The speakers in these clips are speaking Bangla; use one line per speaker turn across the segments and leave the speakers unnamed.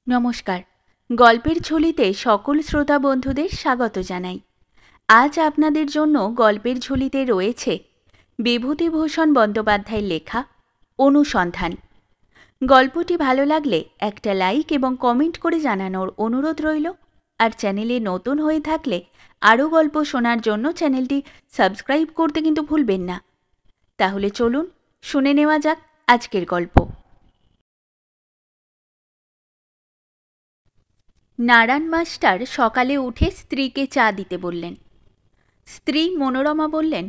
নমস্কার। গল্পের ঝুলিতে সকল শ্রোতা বন্ধুদের স্বাগত জানাই। আজ আপনাদের জন্য গল্পের ঝুলিতে রয়েছে বিভূতিভূষণ বন্দ্যোপাধ্যায়ের লেখা অনুসন্ধান। গল্পটি ভালো লাগলে একটা লাইক এবং কমেন্ট করে জানানোর অনুরোধ রইল। আর চ্যানেলে নতুন হয়ে থাকলে আরও গল্প শোনার জন্য চ্যানেলটি সাবস্ক্রাইব করতে কিন্তু ভুলবেন না। তাহলে চলুন শুনে নেওয়া যাক আজকের গল্প। নারায়ণ মাস্টার সকালে উঠে স্ত্রীকে চা দিতে বললেন। স্ত্রী মনোরমা বললেন,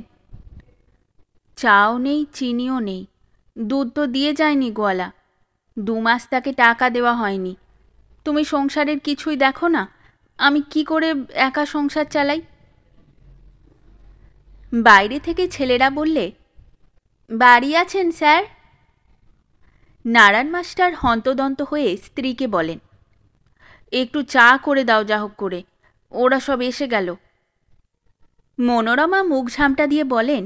চাও নেই, চিনিও নেই, দুধ তো দিয়ে যায়নি গোয়ালা। 2 মাস তাকে টাকা দেওয়া হয়নি। তুমি সংসারের কিছুই দেখো না, আমি কি করে একা সংসার চালাই? বাইরে থেকে ছেলেরা বললে, বাড়ি আছেন স্যার? নারায়ণ মাস্টার হন্তদন্ত হয়ে স্ত্রীকে বলেন, একটু চা করে দাও যা হোক করে, ওরা সব এসে গেল। মনোরমা মুখ ঝামটা দিয়ে বলেন,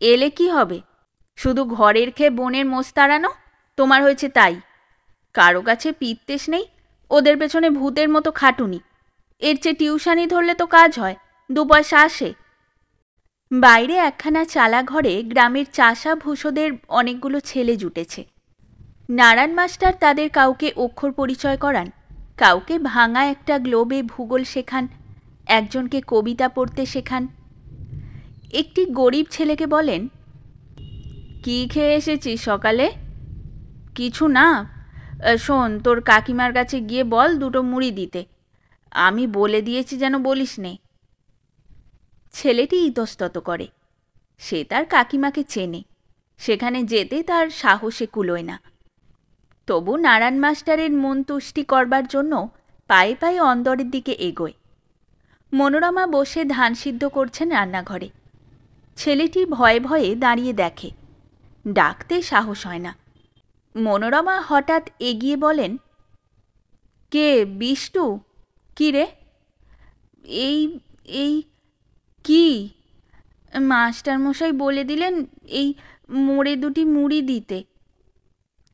এলে কি হবে? শুধু ঘরের খেয়ে বনের মোষ তাড়ানো তোমার হয়েছে তাই। কারো কাছে পিত্তেস নেই, ওদের পেছনে ভূতের মতো খাটুনি। এর চেয়ে টিউশানি ধরলে তো কাজ হয়, 2 পয়সা আসে। বাইরে একখানা চালা ঘরে গ্রামের চাষা ভূষোদের অনেকগুলো ছেলে জুটেছে। নারায়ণ মাস্টার তাদের কাউকে অক্ষর পরিচয় করান, কাউকে ভাঙা একটা গ্লোবে ভূগোল শেখান, একজনকে কবিতা পড়তে শেখান। একটি গরিব ছেলেকে বলেন, কি খেয়ে এসেছিস সকালে? কিছু না। শোন, তোর কাকিমার কাছে গিয়ে বল 2টো মুড়ি দিতে। আমি বলে দিয়েছি যেন বলিস নে। ছেলেটি ইতস্তত করে। সে তার কাকিমাকে চেনে, সেখানে যেতে তার সাহসে কুলোয় না। তবু নারায়ণ মাস্টারের মন তুষ্টি করবার জন্য পায়ে পায়ে অন্দরের দিকে এগোয়। মনোরমা বসে ধান সিদ্ধ করছেন রান্নাঘরে। ছেলেটি ভয়ে ভয়ে দাঁড়িয়ে দেখে, ডাকতে সাহস হয় না। মনোরমা হঠাৎ এগিয়ে বলেন, কে বিষ্টু? কি রে? এই এই কি? মাস্টারমশাই বলে দিলেন এই মোড়ে 2টি মুড়ি দিতে।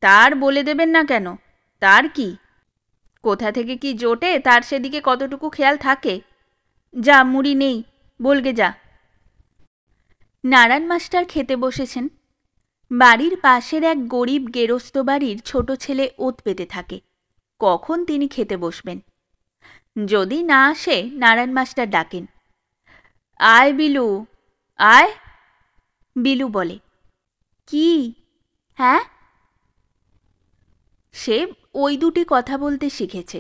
তার বলে দেবেন না কেন? তার কি? কোথা থেকে কি জোটে তার সেদিকে কতটুকু খেয়াল থাকে? যা, মুড়ি নেই, বলগে যা। নারায়ণ মাস্টার খেতে বসেছেন। বাড়ির পাশের এক গরিব গেরস্ত বাড়ির ছোট ছেলে ওত পেতে থাকে কখন তিনি খেতে বসবেন। যদি না আসে নারায়ণ মাস্টার ডাকেন, আয় বিলু, আয়। বিলু বলে, কি? হ্যাঁ? সে ওই 2টি কথা বলতে শিখেছে।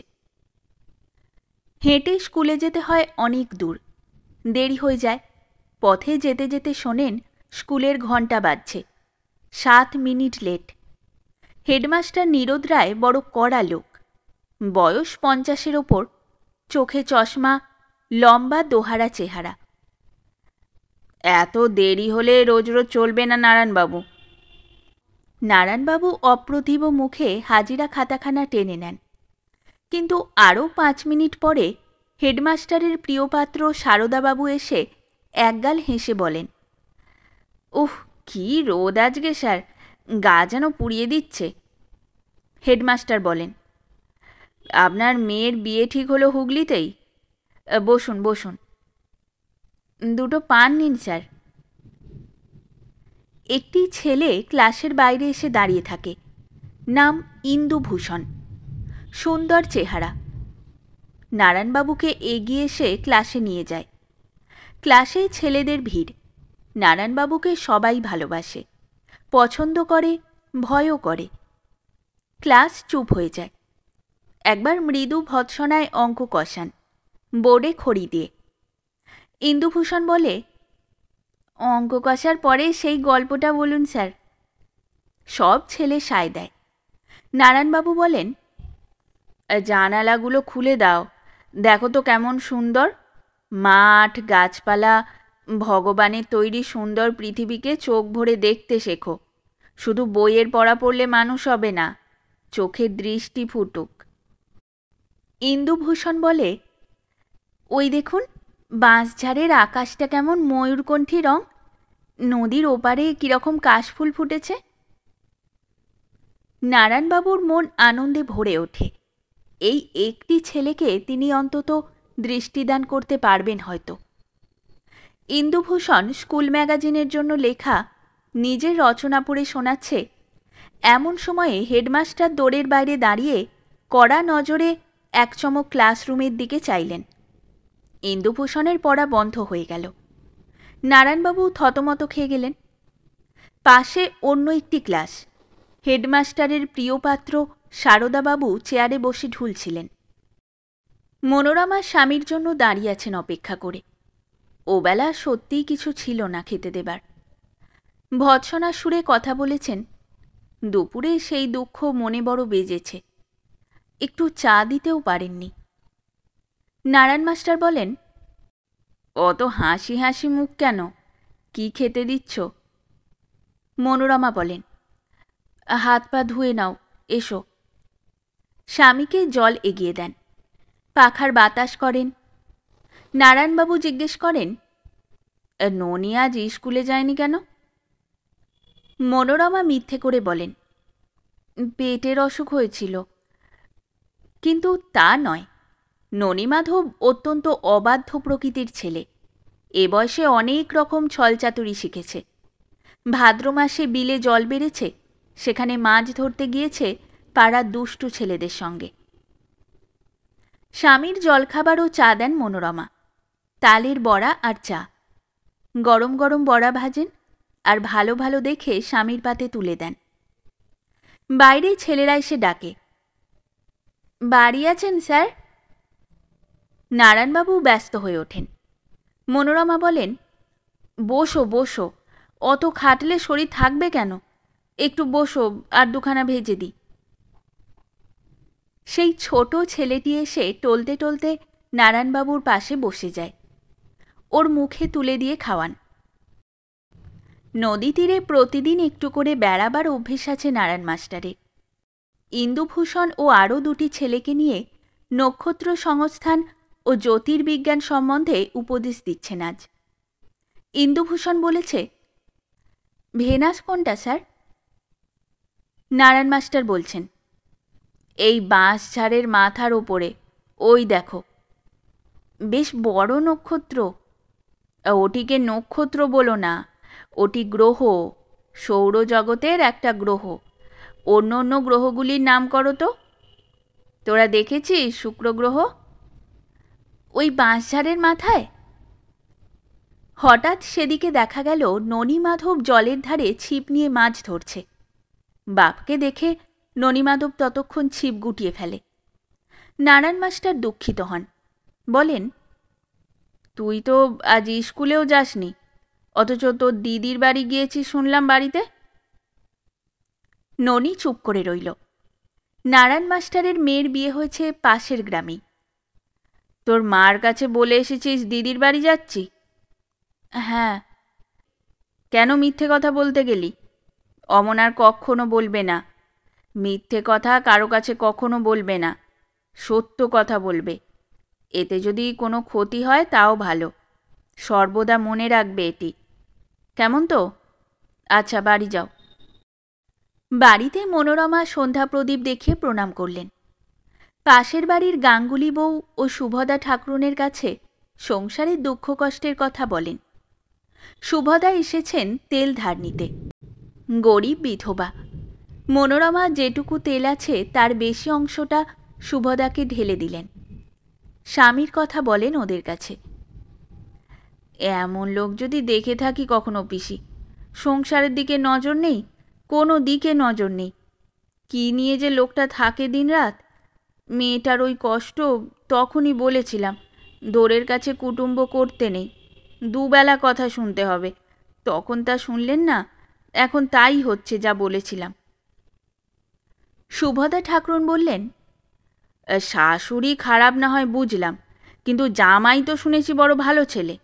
হেঁটে স্কুলে যেতে হয় অনেক দূর, দেরি হয়ে যায়। পথে যেতে যেতে শোনেন স্কুলের ঘণ্টা বাজছে। 7 মিনিট লেট। হেডমাস্টার নীরদ রায় বড় কড়া লোক, বয়স 50-এর ওপর, চোখে চশমা, লম্বা দোহারা চেহারা। এত দেরি হলে রোজ রোজ চলবে না নারায়ণবাবু। নারায়ণবাবু অপ্রতিভ মুখে হাজিরা খাতাখানা টেনে নেন। কিন্তু আরও 5 মিনিট পরে হেডমাস্টারের প্রিয়পাত্র সারদাবাবু এসে একগাল হেসে বলেন, উহ, কি রোদ আজকে স্যার, গা যেন পুড়িয়ে দিচ্ছে। হেডমাস্টার বলেন, আপনার মেয়ের বিয়ে ঠিক হলো হুগলিতেই? বসুন বসুন। 2টো পান নিন স্যার। একটি ছেলে ক্লাসের বাইরে এসে দাঁড়িয়ে থাকে। নাম ইন্দুভূষণ, সুন্দর চেহারা। নারায়ণবাবুকে এগিয়ে এসে ক্লাসে নিয়ে যায়। ক্লাসে ছেলেদের ভিড়। নারায়ণবাবুকে সবাই ভালোবাসে, পছন্দ করে, ভয়ও করে। ক্লাস চুপ হয়ে যায়। একবার মৃদু ভৎসনায় অঙ্ক কষান, বোর্ডে খড়ি দিয়ে। ইন্দুভূষণ বলে, অঙ্ক কষার পরে সেই গল্পটা বলুন স্যার। সব ছেলে সায় দেয়। নারায়ণবাবু বলেন, জানালাগুলো খুলে দাও, দেখো তো কেমন সুন্দর। মাঠ, গাছপালা, ভগবানের তৈরি সুন্দর পৃথিবীকে চোখ ভরে দেখতে শেখো। শুধু বইয়ের পড়া পড়লে মানুষ হবে না, চোখের দৃষ্টি ফুটুক। ইন্দুভূষণ বলে, ওই দেখুন বাঁশঝাড়ের আকাশটা কেমন ময়ূরকণ্ঠী রং, নদীর ওপারে কীরকম কাশফুল ফুটেছে। নারায়ণবাবুর মন আনন্দে ভরে ওঠে। এই একটি ছেলেকে তিনি অন্তত দৃষ্টিদান করতে পারবেন হয়তো। ইন্দুভূষণ স্কুল ম্যাগাজিনের জন্য লেখা নিজের রচনা পড়ে শোনাচ্ছে, এমন সময়ে হেডমাস্টার দোরের বাইরে দাঁড়িয়ে কড়া নজরে এক চমক ক্লাসরুমের দিকে চাইলেন। ইন্দুভূষণের পড়া বন্ধ হয়ে গেল। নারায়ণবাবু থতমত খেয়ে গেলেন। পাশে অন্য একটি ক্লাস। হেডমাস্টারের প্রিয়পাত্র সারদাবাবু চেয়ারে বসে ঢুলছিলেন। মনোরমা স্বামীর জন্য দাঁড়িয়ে আছেন অপেক্ষা করে। ওবেলা সত্যিই কিছু ছিল না খেতে দেবার। ভৎসনা সুরে কথা বলেছেন, দুপুরে সেই দুঃখ মনে বড় বেজেছে। একটু চা দিতেও পারেননি। নারায়ণ মাস্টার বলেন, অত হাসি হাসি মুখ কেন? কি খেতে দিচ্ছ? মনোরমা বলেন, হাত পা ধুয়ে নাও, এসো। স্বামীকে জল এগিয়ে দেন, পাখার বাতাস করেন। নারায়ণবাবু জিজ্ঞেস করেন, ননি আজ স্কুলে যায়নি কেন? মনোরমা মিথ্যে করে বলেন, পেটের অসুখ হয়েছিল। কিন্তু তা নয়, ননীমাধব অত্যন্ত অবাধ্য প্রকৃতির ছেলে। এ বয়সে অনেক রকম ছলচাতুরি শিখেছে। ভাদ্র মাসে বিলে জল বেড়েছে, সেখানে মাছ ধরতে গিয়েছে পাড়ার দুষ্টু ছেলেদের সঙ্গে। স্বামীর জলখাবার ও চা দেন মনোরমা, তালের বড়া আর চা। গরম গরম বড়া ভাজেন আর ভালো ভালো দেখে স্বামীর পাতে তুলে দেন। বাইরে ছেলেরা এসে ডাকে, বাড়ি আছেন স্যার? নারায়ণবাবু ব্যস্ত হয়ে ওঠেন। মনোরমা বলেন, বসো বসো, অত খাটলে শরীর থাকবে কেন? একটু বসো, আর দুখানা ভেজে দিই। সেই ছোট ছেলেটি এসে টলতে টলতে নারায়ণবাবুর পাশে বসে যায়। ওর মুখে তুলে দিয়ে খাওয়ান। নদী তীরে প্রতিদিন একটু করে বেড়াবার অভ্যেস আছে নারায়ণ মাস্টারের। ইন্দুভূষণ ও আরও দুটি ছেলেকে নিয়ে নক্ষত্র সংস্থান ও জ্যোতির্বিজ্ঞান সম্বন্ধে উপদেশ দিচ্ছেন আজ। ইন্দুভূষণ বলেছে, ভেনাস কোনটা স্যার? নারায়ণ মাস্টার বলছেন, এই বাঁশ ঝাড়ের মাথার ওপরে, ওই দেখো। বেশ বড় নক্ষত্র। ওটিকে নক্ষত্র বলো না, ওটি গ্রহ, সৌরজগতের একটা গ্রহ। অন্য অন্য গ্রহগুলির নাম করো তো। তোরা দেখেছিস শুক্র গ্রহ? ওই বাঁশঝাড়ের মাথায়। হঠাৎ সেদিকে দেখা গেল ননীমাধব জলের ধারে ছিপ নিয়ে মাছ ধরছে। বাপকে দেখে ননীমাধব ততক্ষণ ছিপ গুটিয়ে ফেলে। নারায়ণ মাস্টার দুঃখিত হন, বলেন, তুই তো আজ স্কুলেও যাসনি, অথচ তোর দিদির বাড়ি গিয়েছিস শুনলাম বাড়িতে। ননি চুপ করে রইল। নারায়ণ মাস্টারের মেয়ের বিয়ে হয়েছে পাশের গ্রামেই। তোর মার কাছে বলে এসেছিস দিদির বাড়ি যাচ্ছি? হ্যাঁ। কেন মিথ্যে কথা বলতে গেলি? অমন আর কখনো বলবে না। মিথ্যে কথা কারো কাছে কখনো বলবে না, সত্য কথা বলবে। এতে যদি কোনো ক্ষতি হয় তাও ভালো। সর্বদা মনে রাখবে এটি, কেমন তো? আচ্ছা, বাড়ি যাও। বাড়িতে মনোরমা সন্ধ্যা প্রদীপ দেখে প্রণাম করলেন। পাশের বাড়ির গাঙ্গুলি বউ ও সুভদা ঠাকুরনের কাছে সংসারের দুঃখ কষ্টের কথা বলেন। সুভদা এসেছেন তেল ধার নিতে। গরিব বিধবা। মনোরমা যেটুকু তেল আছে তার বেশি অংশটা সুভদাকে ঢেলে দিলেন। স্বামীর কথা বলেন ওদের কাছে। এমন লোক যদি দেখে থাকি কখনো পিসি, সংসারের দিকে নজর নেই, কোনো দিকে নজর নেই। কি নিয়ে যে লোকটা থাকে দিনরাত। মেয়েটার ওই কষ্ট তখনই বলেছিলাম, দোরের কাছে কুটুম্ব করতে নেই, দুবেলা কথা শুনতে হবে। তখন তা শুনলেন না। এখন তাই হচ্ছে যা বলেছিলাম। সুভদা ঠাকুরন বললেন, শাশুড়ি খারাপ না হয় বুঝলাম, কিন্তু জামাই তো শুনেছি বড় ভালো ছেলে।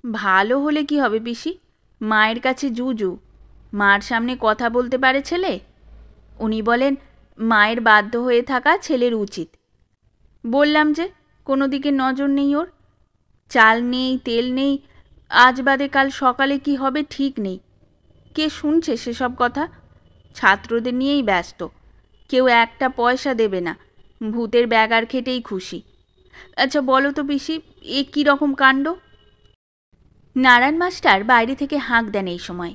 ভালো হলে কি হবে পিসি? মায়ের কাছে জুজু, মার সামনে কথা বলতে পারে ছেলে? উনি বলেন মায়ের বাধ্য হয়ে থাকা ছেলের উচিত। বললাম যে কোনো দিকে নজর নেই ওর। চাল নেই, তেল নেই, আজ বাদে কাল সকালে কি হবে ঠিক নেই। কে শুনছে সেসব কথা? ছাত্রদের নিয়েই ব্যস্ত, কেউ একটা পয়সা দেবে না। ভূতের ব্যাগার খেটেই খুশি। আচ্ছা বলো তো পিসি, এ কী রকম কাণ্ড? নারায়ণ মাস্টার বাইরে থেকে হাঁক দেন এই সময়।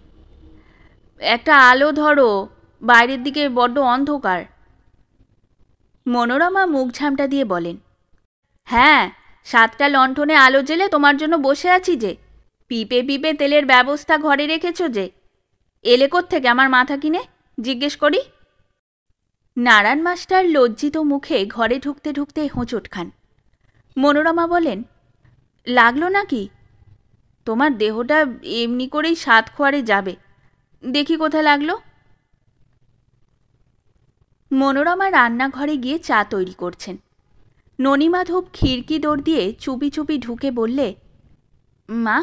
একটা আলো ধরো, বাইরের দিকে বড্ড অন্ধকার। মনোরমা মুখ ঝামটা দিয়ে বলেন, হ্যাঁ, 7টা লণ্ঠনে আলো জেলে তোমার জন্য বসে আছি যে। পিপে পিপে তেলের ব্যবস্থা ঘরে রেখেছ যে। এলে কোত্থেকে আমার মাথা কিনে, জিজ্ঞেস করি? নারায়ণ মাস্টার লজ্জিত মুখে ঘরে ঢুকতে ঢুকতে হোঁচট খান। মনোরমা বলেন, লাগলো নাকি? তোমার দেহটা এমনি করেই 7 খোয়ারে যাবে, দেখি কোথায় লাগলো। মনোরমা রান্নাঘরে গিয়ে চা তৈরি করছেন। ননীমাধব খিড়কি দৌড় দিয়ে চুপি চুপি ঢুকে বললে, মা,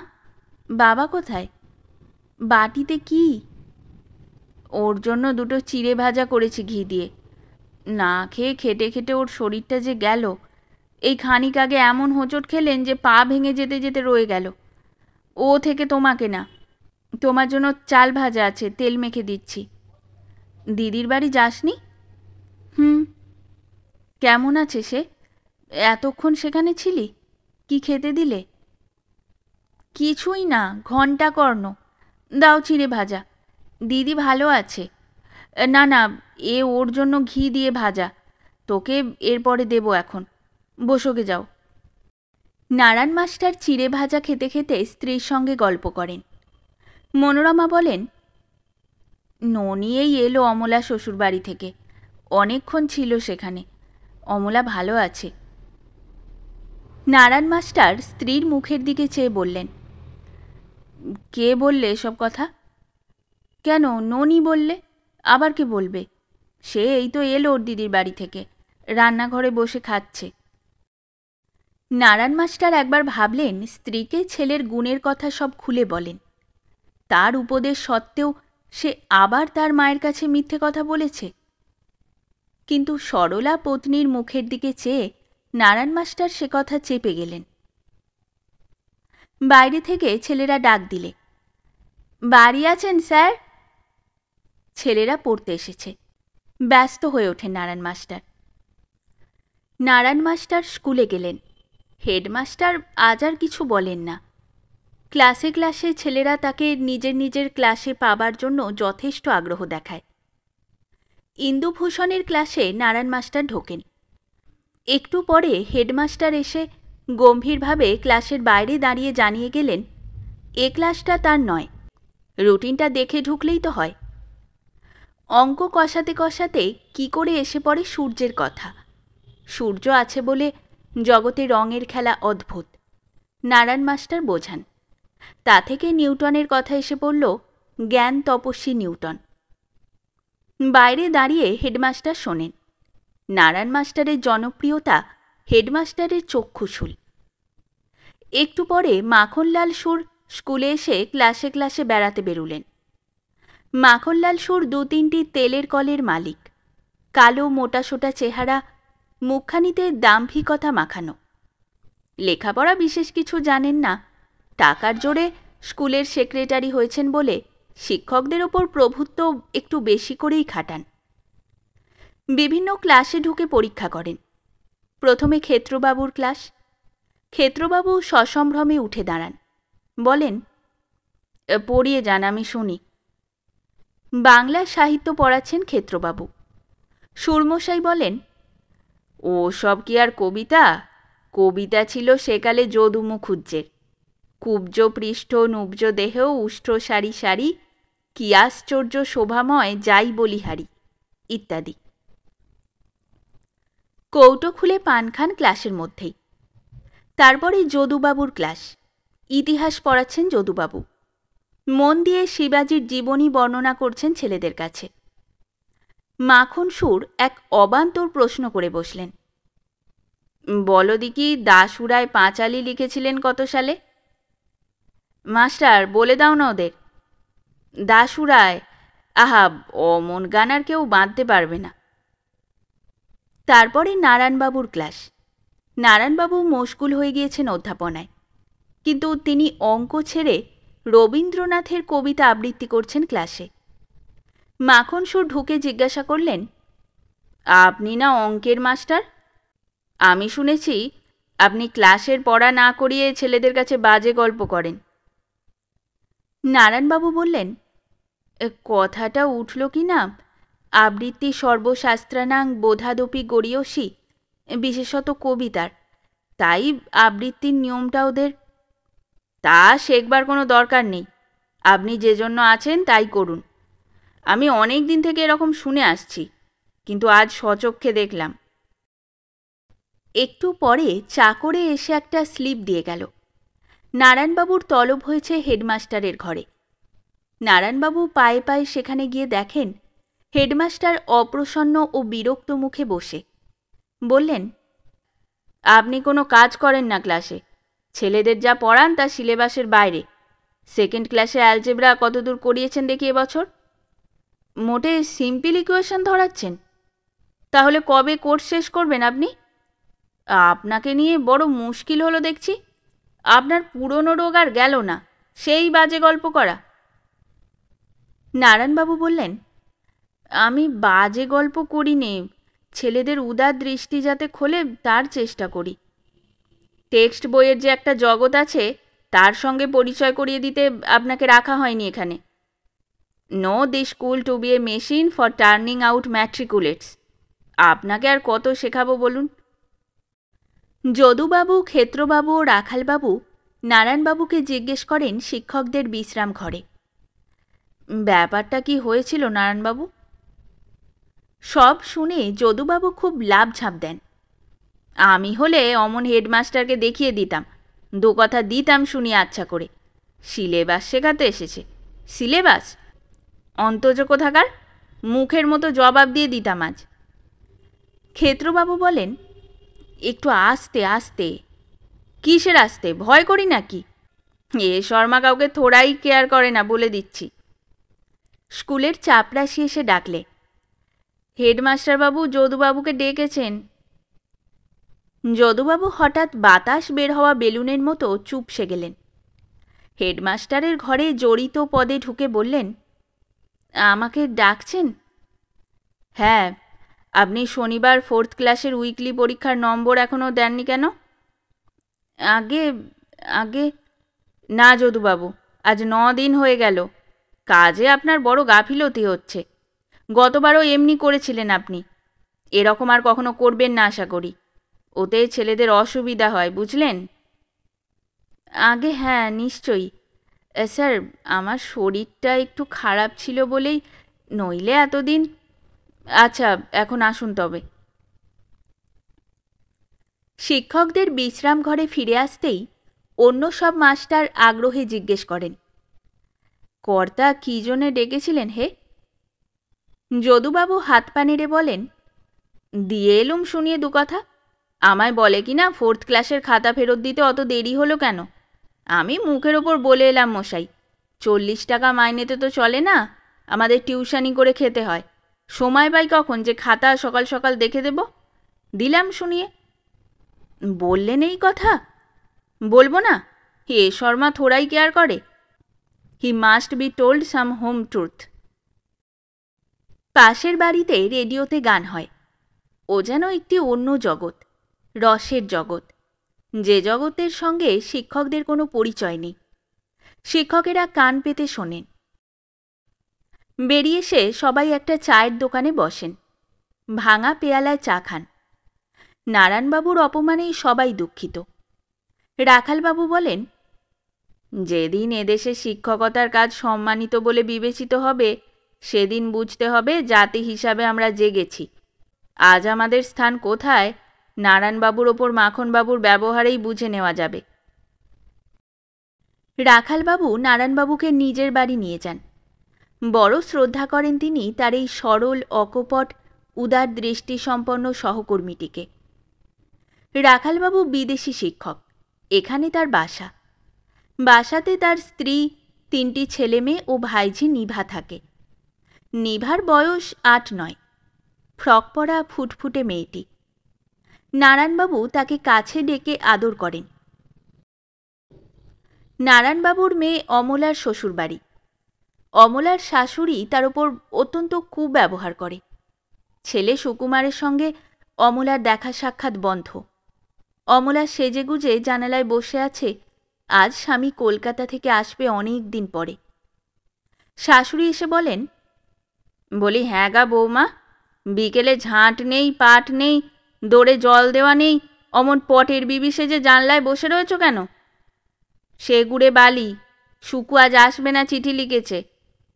বাবা কোথায়? বাটিতে কি? ওর জন্য 2টো চিড়ে ভাজা করেছি ঘি দিয়ে। না খেয়ে খেটে খেটে ওর শরীরটা যে গেল। এই খানিক আগে এমন হোঁচট খেলেন যে পা ভেঙে যেতে যেতে রয়ে গেল। ও থেকে তোমাকে না, তোমার জন্য চাল ভাজা আছে, তেল মেখে দিচ্ছি। দিদির বাড়ি যাসনি? কেমন আছে সে? এতক্ষণ সেখানে ছিলি? কি খেতে দিলে? কিছুই না, ঘণ্টা কর্ণ। দাও চিড়ে ভাজা। দিদি ভালো আছে? না না, এ ওর জন্য ঘি দিয়ে ভাজা, তোকে এরপরে দেব এখন। বসোগে যাও। নারায়ণ মাস্টার চিড়ে ভাজা খেতে খেতে স্ত্রীর সঙ্গে গল্প করেন। মনোরমা বলেন, ননি এই এলো অমলা শ্বশুরবাড়ি থেকে, অনেকক্ষণ ছিল সেখানে। অমলা ভালো আছে। নারায়ণ মাস্টার স্ত্রীর মুখের দিকে চেয়ে বললেন, কে বললে এসব কথা? কেন, ননি বললে, আবার কে বলবে? সে এই তো এলো ওর দিদির বাড়ি থেকে, রান্নাঘরে বসে খাচ্ছে। নারায়ণ মাস্টার একবার ভাবলেন স্ত্রীকে ছেলের গুণের কথা সব খুলে বলেন। তার উপদেশ সত্ত্বেও সে আবার তার মায়ের কাছে মিথ্যে কথা বলেছে। কিন্তু সরলা পত্নীর মুখের দিকে চেয়ে নারায়ণ মাস্টার সে কথা চেপে গেলেন। বাইরে থেকে ছেলেরা ডাক দিলে, বাড়ি আছেন স্যার? ছেলেরা পড়তে এসেছে। ব্যস্ত হয়ে ওঠেন নারায়ণ মাস্টার। নারায়ণ মাস্টার স্কুলে গেলেন। হেডমাস্টার আজ আর কিছু বলেন না। ক্লাসে ক্লাসে ছেলেরা তাকে নিজের নিজের ক্লাসে পাবার জন্য যথেষ্ট আগ্রহ দেখায়। ইন্দুভূষণের ক্লাসে নারায়ণ মাস্টার ঢোকেন। একটু পরে হেডমাস্টার এসে গম্ভীরভাবে ক্লাসের বাইরে দাঁড়িয়ে জানিয়ে গেলেন, এ ক্লাসটা তার নয়, রুটিনটা দেখে ঢুকলেই তো হয়। অঙ্ক কষাতে কষাতে কি করে এসে পড়ে সূর্যের কথা। সূর্য আছে বলে জগতে রঙের খেলা অদ্ভুত, নারায়ণ মাস্টার বোঝান। তা থেকে নিউটনের কথা এসে পড়ল, জ্ঞান তপস্বী নিউটন। বাইরে দাঁড়িয়ে হেডমাস্টার শোনেন। নারায়ণ মাস্টারের জনপ্রিয়তা হেডমাস্টারের চক্ষুশূল। একটু পরে মাখনলাল সুর স্কুলে এসে ক্লাসে ক্লাসে বেড়াতে বেরুলেন। মাখনলাল সুর 2-3টি তেলের কলের মালিক। কালো মোটাসোটা চেহারা, মুখখানিতে দাম্ভিকতা মাখানো। লেখাপড়া বিশেষ কিছু জানেন না, টাকার জোরে স্কুলের সেক্রেটারি হয়েছেন বলে শিক্ষকদের ওপর প্রভুত্ব একটু বেশি করেই খাটান। বিভিন্ন ক্লাসে ঢুকে পরীক্ষা করেন। প্রথমে ক্ষেত্রবাবুর ক্লাস। ক্ষেত্রবাবু সসম্ভ্রমে উঠে দাঁড়ান, বলেন, পড়িয়ে যান, আমি শুনি। বাংলা সাহিত্য পড়াচ্ছেন ক্ষেত্রবাবু। সুরমশাই বলেন, ও সব কি আর কবিতা? কবিতা ছিল সেকালে যদু মুখুজ্জের। কুব্জ পৃষ্ঠ নুব্জ দেহ উষ্ঠ সারি সারি, কি আশ্চর্য শোভাময় যাই বলিহারি, ইত্যাদি। কৌটো খুলে পান খান ক্লাসের মধ্যেই। তারপরে যদুবাবুর ক্লাস। ইতিহাস পড়াচ্ছেন যদুবাবু। মন দিয়ে শিবাজির জীবনী বর্ণনা করছেন ছেলেদের কাছে। মাখন সুর এক অবান্তর প্রশ্ন করে বসলেন, বলো দিকি, দাশুরায় পাঁচালি লিখেছিলেন কত সালে? মাস্টার বলে দাও না ওদের। দাশুরায়, আহা, অমন গান আর কেউ বাঁধতে পারবে না। তারপরে নারায়ণবাবুর ক্লাস। নারায়ণবাবু মশগুল হয়ে গিয়েছেন অধ্যাপনায়, কিন্তু তিনি অঙ্ক ছেড়ে রবীন্দ্রনাথের কবিতা আবৃত্তি করছেন ক্লাসে। মাখন সুর ঢুকে জিজ্ঞাসা করলেন, আপনি না অঙ্কের মাস্টার? আমি শুনেছি আপনি ক্লাসের পড়া না করিয়ে ছেলেদের কাছে বাজে গল্প করেন। নারায়ণবাবু বললেন, কথাটা উঠল কি না, আবৃত্তি সর্বশাস্ত্রানাং বোধাদপি গড়ীয়সী, বিশেষত কবিতার, তাই আবৃত্তির নিয়মটা ওদের। তা শেখবার কোনো দরকার নেই, আপনি যে জন্য আছেন তাই করুন। আমি অনেক দিন থেকে এরকম শুনে আসছি, কিন্তু আজ স্বচক্ষে দেখলাম। একটু পরে চাকরে এসে একটা স্লিপ দিয়ে গেল। নারায়ণবাবুর তলব হয়েছে হেডমাস্টারের ঘরে। নারায়ণবাবু পায়ে পায়ে সেখানে গিয়ে দেখেন হেডমাস্টার অপ্রসন্ন ও বিরক্ত মুখে বসে। বললেন, আপনি কোনো কাজ করেন না ক্লাসে, ছেলেদের যা পড়ান তা সিলেবাসের বাইরে। সেকেন্ড ক্লাসে অ্যালজেব্রা কতদূর করিয়েছেন দেখি এবছর? মোটে সিম্পল ইকুয়েশন ধরাচ্ছেন? তাহলে কবে কোর্স শেষ করবেন আপনি? আপনাকে নিয়ে বড় মুশকিল হলো দেখছি। আপনার পুরনো রোগ আর গেল না, সেই বাজে গল্প করা। নারায়ণবাবু বললেন, আমি বাজে গল্প করি নে, ছেলেদের উদার দৃষ্টি যাতে খোলে তার চেষ্টা করি। টেক্সট বইয়ের যে একটা জগৎ আছে তার সঙ্গে পরিচয় করিয়ে দিতে আপনাকে রাখা হয়নি এখানে। No the school to be a machine for turning out matriculates. আপনাকে আর কত শেখাবো বলুন? যদুবাবু, ক্ষেত্রবাবু ও রাখালবাবু নারায়ণবাবুকে জিজ্ঞেস করেন শিক্ষকদের বিশ্রাম ঘরে, ব্যাপারটা কি হয়েছিল নারায়ণবাবু? সব শুনে যদুবাবু খুব লাভঝাপ দেন। আমি হলে অমন হেডমাস্টারকে দেখিয়ে দিতাম, দু কথা দিতাম শুনিয়ে আচ্ছা করে। সিলেবাস শেখাতে এসেছে? সিলেবাস? অন্তজ কোথাকার, মুখের মতো জবাব দিয়ে দিতাম আজ। ক্ষেত্রবাবু বলেন, একটু আস্তে আস্তে। কিসের আস্তে? ভয় করি নাকি? এ শর্মা কাউকে থোড়াই কেয়ার করে না, বলে দিচ্ছি। স্কুলের চাপরাশি এসে ডাকলে, হেডমাস্টারবাবু যদুবাবুকে ডেকেছেন। যদুবাবু হঠাৎ বাতাস বের হওয়া বেলুনের মতো চুপসে গেলেন। হেডমাস্টারের ঘরে জড়িত পদে ঢুকে বললেন, আমাকে ডাকছেন? হ্যাঁ, আপনি শনিবার 4th ক্লাসের উইকলি পরীক্ষার নম্বর এখনও দেননি কেন? আগে আগে না যদুবাবু, আজ 9 দিন হয়ে গেল। কাজে আপনার বড় গাফিলতি হচ্ছে। গতবারও এমনি করেছিলেন আপনি, এরকম আর কখনো করবেন না আশা করি। ওতে ছেলেদের অসুবিধা হয়, বুঝলেন? আগে হ্যাঁ, নিশ্চয়ই। স্যার, আমার শরীরটা একটু খারাপ ছিল বলেই, নইলে এতদিন। আচ্ছা, এখন আসুন তবে। শিক্ষকদের বিশ্রাম ঘরে ফিরে আসতেই অন্য সব মাস্টার আগ্রহে জিজ্ঞেস করেন, কর্তা কী জন্যে ডেকেছিলেন হে? যদুবাবু হাত পা নেড়ে বলেন, দিয়ে এলুম শুনিয়ে দু কথা। আমায় বলে কি না 4th ক্লাসের খাতা ফেরত দিতে অত দেরি হলো কেন? আমি মুখের ওপর বলে এলাম, মশাই 40 টাকা মাইনেতে তো চলে না, আমাদের টিউশানি করে খেতে হয়। সময় পাই কখন যে খাতা সকাল সকাল দেখে দেব? দিলাম শুনিয়ে। বললেন এই কথা? বলবো না? এ শর্মা থোড়াই কেয়ার করে। He must be told some home truth. পাশের বাড়িতে রেডিওতে গান হয়। ও যেন একটি অন্য জগৎ, রসের জগৎ, যে জগতের সঙ্গে শিক্ষকদের কোনো পরিচয় নেই। শিক্ষকেরা কান পেতে শোনেন। বেরিয়ে এসে সবাই একটা চায়ের দোকানে বসেন, ভাঙা পেয়ালায় চা খান। নারায়ণবাবুর অপমানেই সবাই দুঃখিত। রাখালবাবু বলেন, যেদিন এদেশে শিক্ষকতার কাজ সম্মানিত বলে বিবেচিত হবে, সেদিন বুঝতে হবে জাতি হিসাবে আমরা জেগেছি। আজ আমাদের স্থান কোথায়, নারায়ণবাবুর ওপর মাখনবাবুর ব্যবহারেই বুঝে নেওয়া যাবে। রাখালবাবু নারায়ণবাবুকে নিজের বাড়ি নিয়ে যান। বড় শ্রদ্ধা করেন তিনি তার এই সরল, অকপট, উদার দৃষ্টিসম্পন্ন সহকর্মীটিকে। রাখালবাবু বিদেশি শিক্ষক, এখানে তার বাসা। বাসাতে তার স্ত্রী, 3টি ছেলেমেয়ে ও ভাইঝি নিভা থাকে। নিভার বয়স 8-9, ফ্রক পরা ফুটফুটে মেয়েটি। নারায়ণবাবু তাকে কাছে ডেকে আদর করেন। নারায়ণবাবুর মেয়ে অমলার শ্বশুরবাড়ি। অমলার শাশুড়ি তার ওপর অত্যন্ত কুব্যবহার করে। ছেলে সুকুমারের সঙ্গে অমলার দেখা সাক্ষাৎ বন্ধ। অমলা সেজেগুজে জানালায় বসে আছে, আজ স্বামী কলকাতা থেকে আসবে অনেক দিন পরে। শাশুড়ি এসে বলেন, বলি হ্যাঁ গা বৌমা, বিকেলে ঝাঁট নেই, পাট নেই, দৌড়ে জল দেওয়া নেই, অমন পটের বিবি সেজে জানলায় বসে রয়েছ কেন? সে গুড়ে বালি, শুকু আজ আসবে না চিঠি লিখেছে।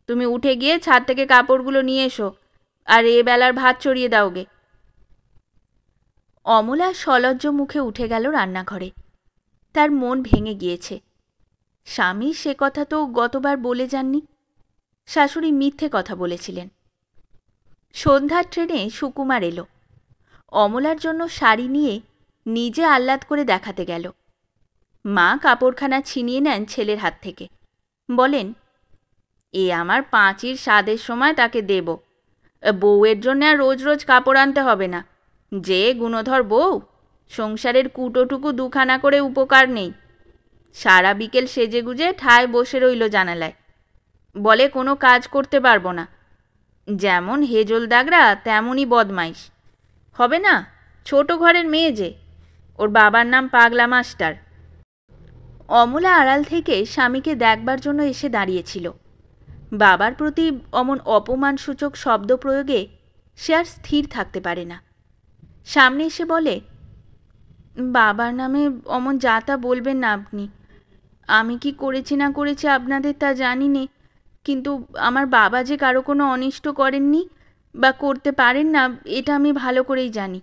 তুমি উঠে গিয়ে ছাদ থেকে কাপড়গুলো নিয়ে এসো, আর এ বেলার ভাত চড়িয়ে দাওগে। অমলা সলজ্জ মুখে উঠে গেল রান্নাঘরে। তার মন ভেঙে গিয়েছে। স্বামী সে কথা তো গতবার বলে যাননি। শাশুড়ি মিথ্যে কথা বলেছিলেন। সন্ধ্যার ট্রেনে সুকুমার এলো। অমলার জন্য শাড়ি নিয়ে নিজে আহ্লাদ করে দেখাতে গেল। মা কাপড়খানা ছিনিয়ে নেন ছেলের হাত থেকে, বলেন, এ আমার পাঁচির স্বাদের সময় তাকে দেব। বউয়ের জন্য আর রোজ রোজ কাপড় আনতে হবে না। যে গুণধর বউ, সংসারের কুটোটুকু দুখানা করে উপকার নেই। সারা বিকেল সেজেগুজে ঠায় বসে রইল জানালায়, বলে কোনো কাজ করতে পারবো না। যেমন হেজল দাগরা তেমনই বদমাইশ। হবে না, ছোট ঘরের মেয়ে যে, ওর বাবার নাম পাগলা মাস্টার। অমলা আড়াল থেকে স্বামীকে দেখবার জন্য এসে দাঁড়িয়েছিল। বাবার প্রতি অমন অপমানসূচক শব্দ প্রয়োগে সে আর স্থির থাকতে পারে না। সামনে এসে বলে, বাবার নামে অমন যা তা বলবেন না আপনি। আমি কি করেছি না করেছি আপনাদের তা জানি নে, কিন্তু আমার বাবা যে কারো কোনো অনিষ্ট করেননি বা করতে পারেন না, এটা আমি ভালো করেই জানি।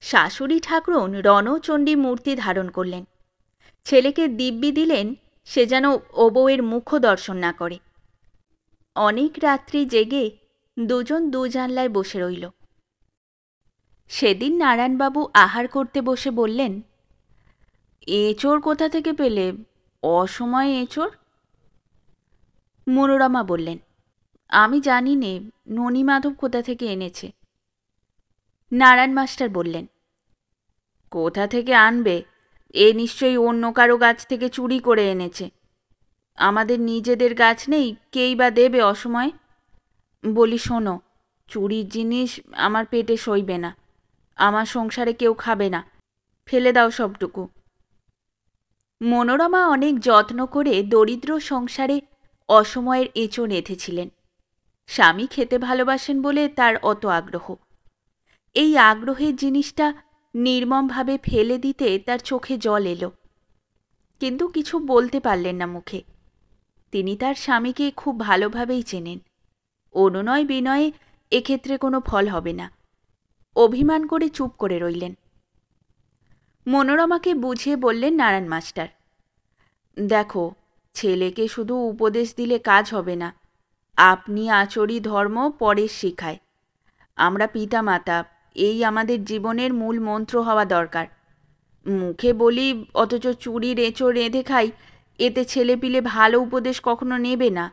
শাশুড়ি ঠাকুরন রণচণ্ডী মূর্তি ধারণ করলেন। ছেলেকে দিব্যি দিলেন সে যেন ও বউয়ের মুখ দর্শন না করে। অনেক রাত্রি জেগে দুজন দু জানলায় বসে রইল। সেদিন নারায়ণবাবু আহার করতে বসে বললেন, এঁচোড় কোথা থেকে পেলে? অসময়ে এঁচোড়? মনোরমা বললেন, আমি জানি নে, ননীমাধব কোথা থেকে এনেছে। নারায়ণ মাস্টার বললেন, কোথা থেকে আনবে? এ নিশ্চয়ই অন্য কারো গাছ থেকে চুরি করে এনেছে। আমাদের নিজেদের গাছ নেই, কেই বা দেবে অসময়ে? বলি শোনো, চুরির জিনিস আমার পেটে সইবে না। আমার সংসারে কেউ খাবে না, ফেলে দাও সবটুকু। মনোরমা অনেক যত্ন করে দরিদ্র সংসারে অসময়ের এঁচোড় এঁথেছিলেন। স্বামী খেতে ভালোবাসেন বলে তার অত আগ্রহ। এই আগ্রহের জিনিসটা নির্মমভাবে ফেলে দিতে তার চোখে জল এলো, কিন্তু কিছু বলতে পারলেন না মুখে। তিনি তার স্বামীকে খুব ভালোভাবেই চেনেন। অনুনয় বিনয়ে এক্ষেত্রে কোনো ফল হবে না। অভিমান করে চুপ করে রইলেন। মনোরমাকে বুঝিয়ে বললেন নারায়ণ মাস্টার, দেখো, ছেলেকে শুধু উপদেশ দিলে কাজ হবে না। আপনি আচরি ধর্ম পরের শিখায়। আমরা পিতামাতা, এই আমাদের জীবনের মূল মন্ত্র হওয়া দরকার। মুখে বলি অথচ চুরির এঁচোড় রেঁধে খাই, এতে ছেলেপিলে ভালো উপদেশ কখনো নেবে না।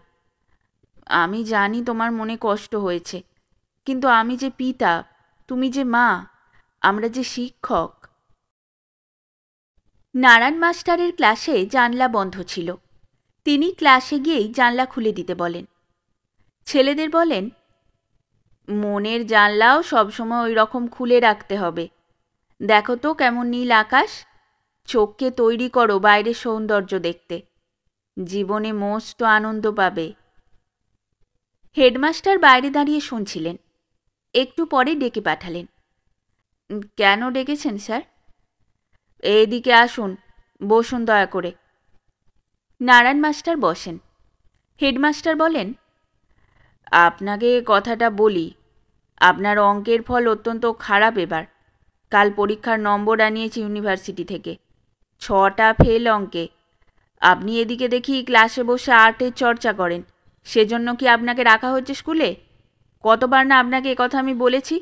আমি জানি তোমার মনে কষ্ট হয়েছে, কিন্তু আমি যে পিতা, তুমি যে মা, আমরা যে শিক্ষক। নারায়ণ মাস্টারের ক্লাসে জানলা বন্ধ ছিল। তিনি ক্লাসে গিয়েই জানলা খুলে দিতে বলেন। ছেলেদের বলেন, মনের জানলাও সবসময় ওই রকম খুলে রাখতে হবে। দেখো তো কেমন নীল আকাশ। চোখকে তৈরি করো বাইরের সৌন্দর্য দেখতে। জীবনে মস্ত আনন্দ পাবে। হেডমাস্টার বাইরে দাঁড়িয়ে শুনছিলেন। একটু পরে ডেকে পাঠালেন। কেন ডেকেছেন স্যার? এইদিকে আসুন, বসুন দয়া করে। নারায়ণ মাস্টার বসেন। হেডমাস্টার বলেন, আপনাকে কথাটা বলি, আপনার অঙ্কের ফল অত্যন্ত খারাপ এবার। কাল পরীক্ষার নম্বর আনিয়েছি ইউনিভার্সিটি থেকে, 6টা ফেল অঙ্কে। আপনি এদিকে দেখি ক্লাসে বসে আর্টের চর্চা করেন, সেজন্য কি আপনাকে রাখা হচ্ছে স্কুলে? কতবার না আপনাকে একথা আমি বলেছি।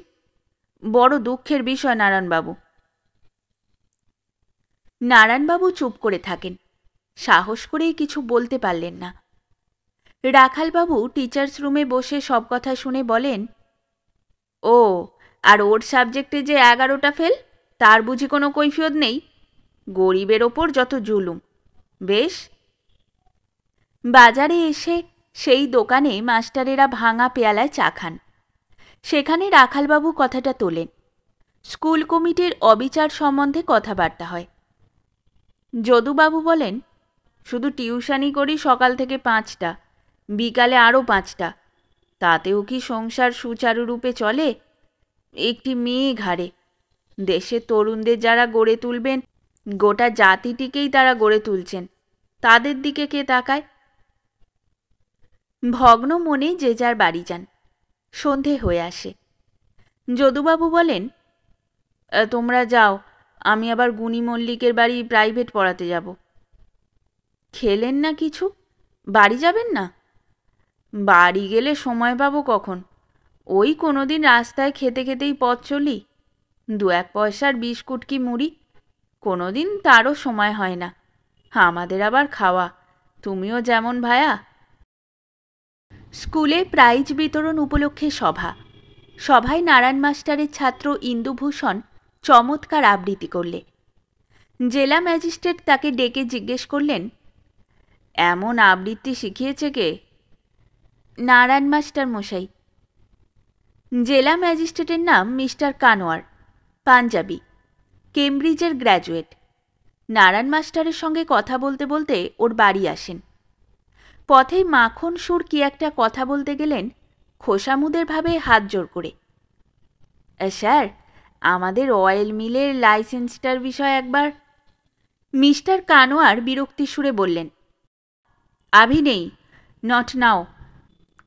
বড় দুঃখের বিষয় নারায়ণবাবু। নারায়ণবাবু চুপ করে থাকেন। সাহস করেই কিছু বলতে পারলেন না। রাখালবাবু টিচার্স রুমে বসে সব কথা শুনে বলেন, ও, আর ওর সাবজেক্টে যে 11টা ফেল, তার বুঝি কোনো কৈফিয়ত নেই? গরিবের ওপর যত জুলুম। বেশ। বাজারে এসে সেই দোকানে মাস্টারেরা ভাঙা পেয়ালায় চা খান। সেখানে রাখালবাবু কথাটা তোলেন। স্কুল কমিটির অবিচার সম্বন্ধে কথাবার্তা হয়। যদুবাবু বলেন, শুধু টিউশনই করি সকাল থেকে 5টা, বিকালে আরও 5টা, তাতেও কি সংসার সুচারুরূপে চলে? একটি মেয়ে ঘাড়ে। দেশের তরুণদের যারা গড়ে তুলবেন, গোটা জাতিটিকেই তারা গড়ে তুলছেন, তাদের দিকে কে তাকায়? ভগ্ন মনে যে যার বাড়ি যান। সন্ধে হয়ে আসে। যদুবাবু বলেন, তোমরা যাও, আমি আবার গুণী মল্লিকের বাড়ি প্রাইভেট পড়াতে যাব। খেলেন না কিছু? বাড়ি যাবেন না? বাড়ি গেলে সময় পাবো কখন? ওই কোনো দিন রাস্তায় খেতে খেতেই পথ চলি, 2-1 পয়সার বিস্কুট কি মুড়ি, কোনো দিন তারও সময় হয় না। আমাদের আবার খাওয়া, তুমিও যেমন ভায়া। স্কুলে প্রাইজ বিতরণ উপলক্ষে সভায় নারায়ণ মাস্টারের ছাত্র ইন্দুভূষণ চমৎকার আবৃত্তি করলে। জেলা ম্যাজিস্ট্রেট তাকে ডেকে জিজ্ঞেস করলেন, এমন আবৃত্তি শিখিয়েছে কে? নারায়ণ মাস্টার মশাই। জেলা ম্যাজিস্ট্রেটের নাম মিস্টার কানোয়ার, পাঞ্জাবি, কেমব্রিজের গ্র্যাজুয়েট। নারায়ণ মাস্টারের সঙ্গে কথা বলতে বলতে ওর বাড়ি আসেন। পথেই মাখন সুর কি একটা কথা বলতে গেলেন খোসামুদের ভাবে হাত জোর করে। স্যার, আমাদের অয়েল মিলের লাইসেন্সটার বিষয়ে একবার। মিস্টার কানোয়ার বিরক্তি সুরে বললেন, আভি নেই, not now,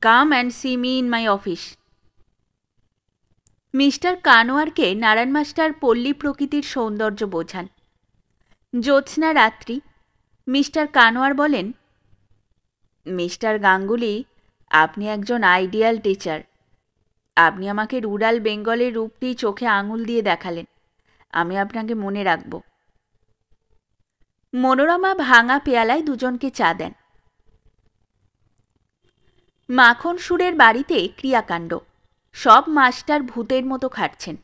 come and see me in my office. Mister কানোয়ারকে নারায়ণ মাস্টার পল্লী প্রকৃতির সৌন্দর্য বোঝান। জ্যোৎস্না রাত্রি। মিস্টার কানোয়ার বলেন, মিস্টার গাঙ্গুলি, আপনি একজন আইডিয়াল টিচার। আপনি আমাকে রুরাল বেঙ্গলের রূপটি চোখে আঙুল দিয়ে দেখালেন, আমি আপনাকে মনে রাখব। মনোরমা ভাঙা পেয়ালায় দুজনকে চা দেন। মাখন সুরের বাড়িতে ক্রিয়াকাণ্ড। সব মাস্টার ভূতের মতো খাটছেন।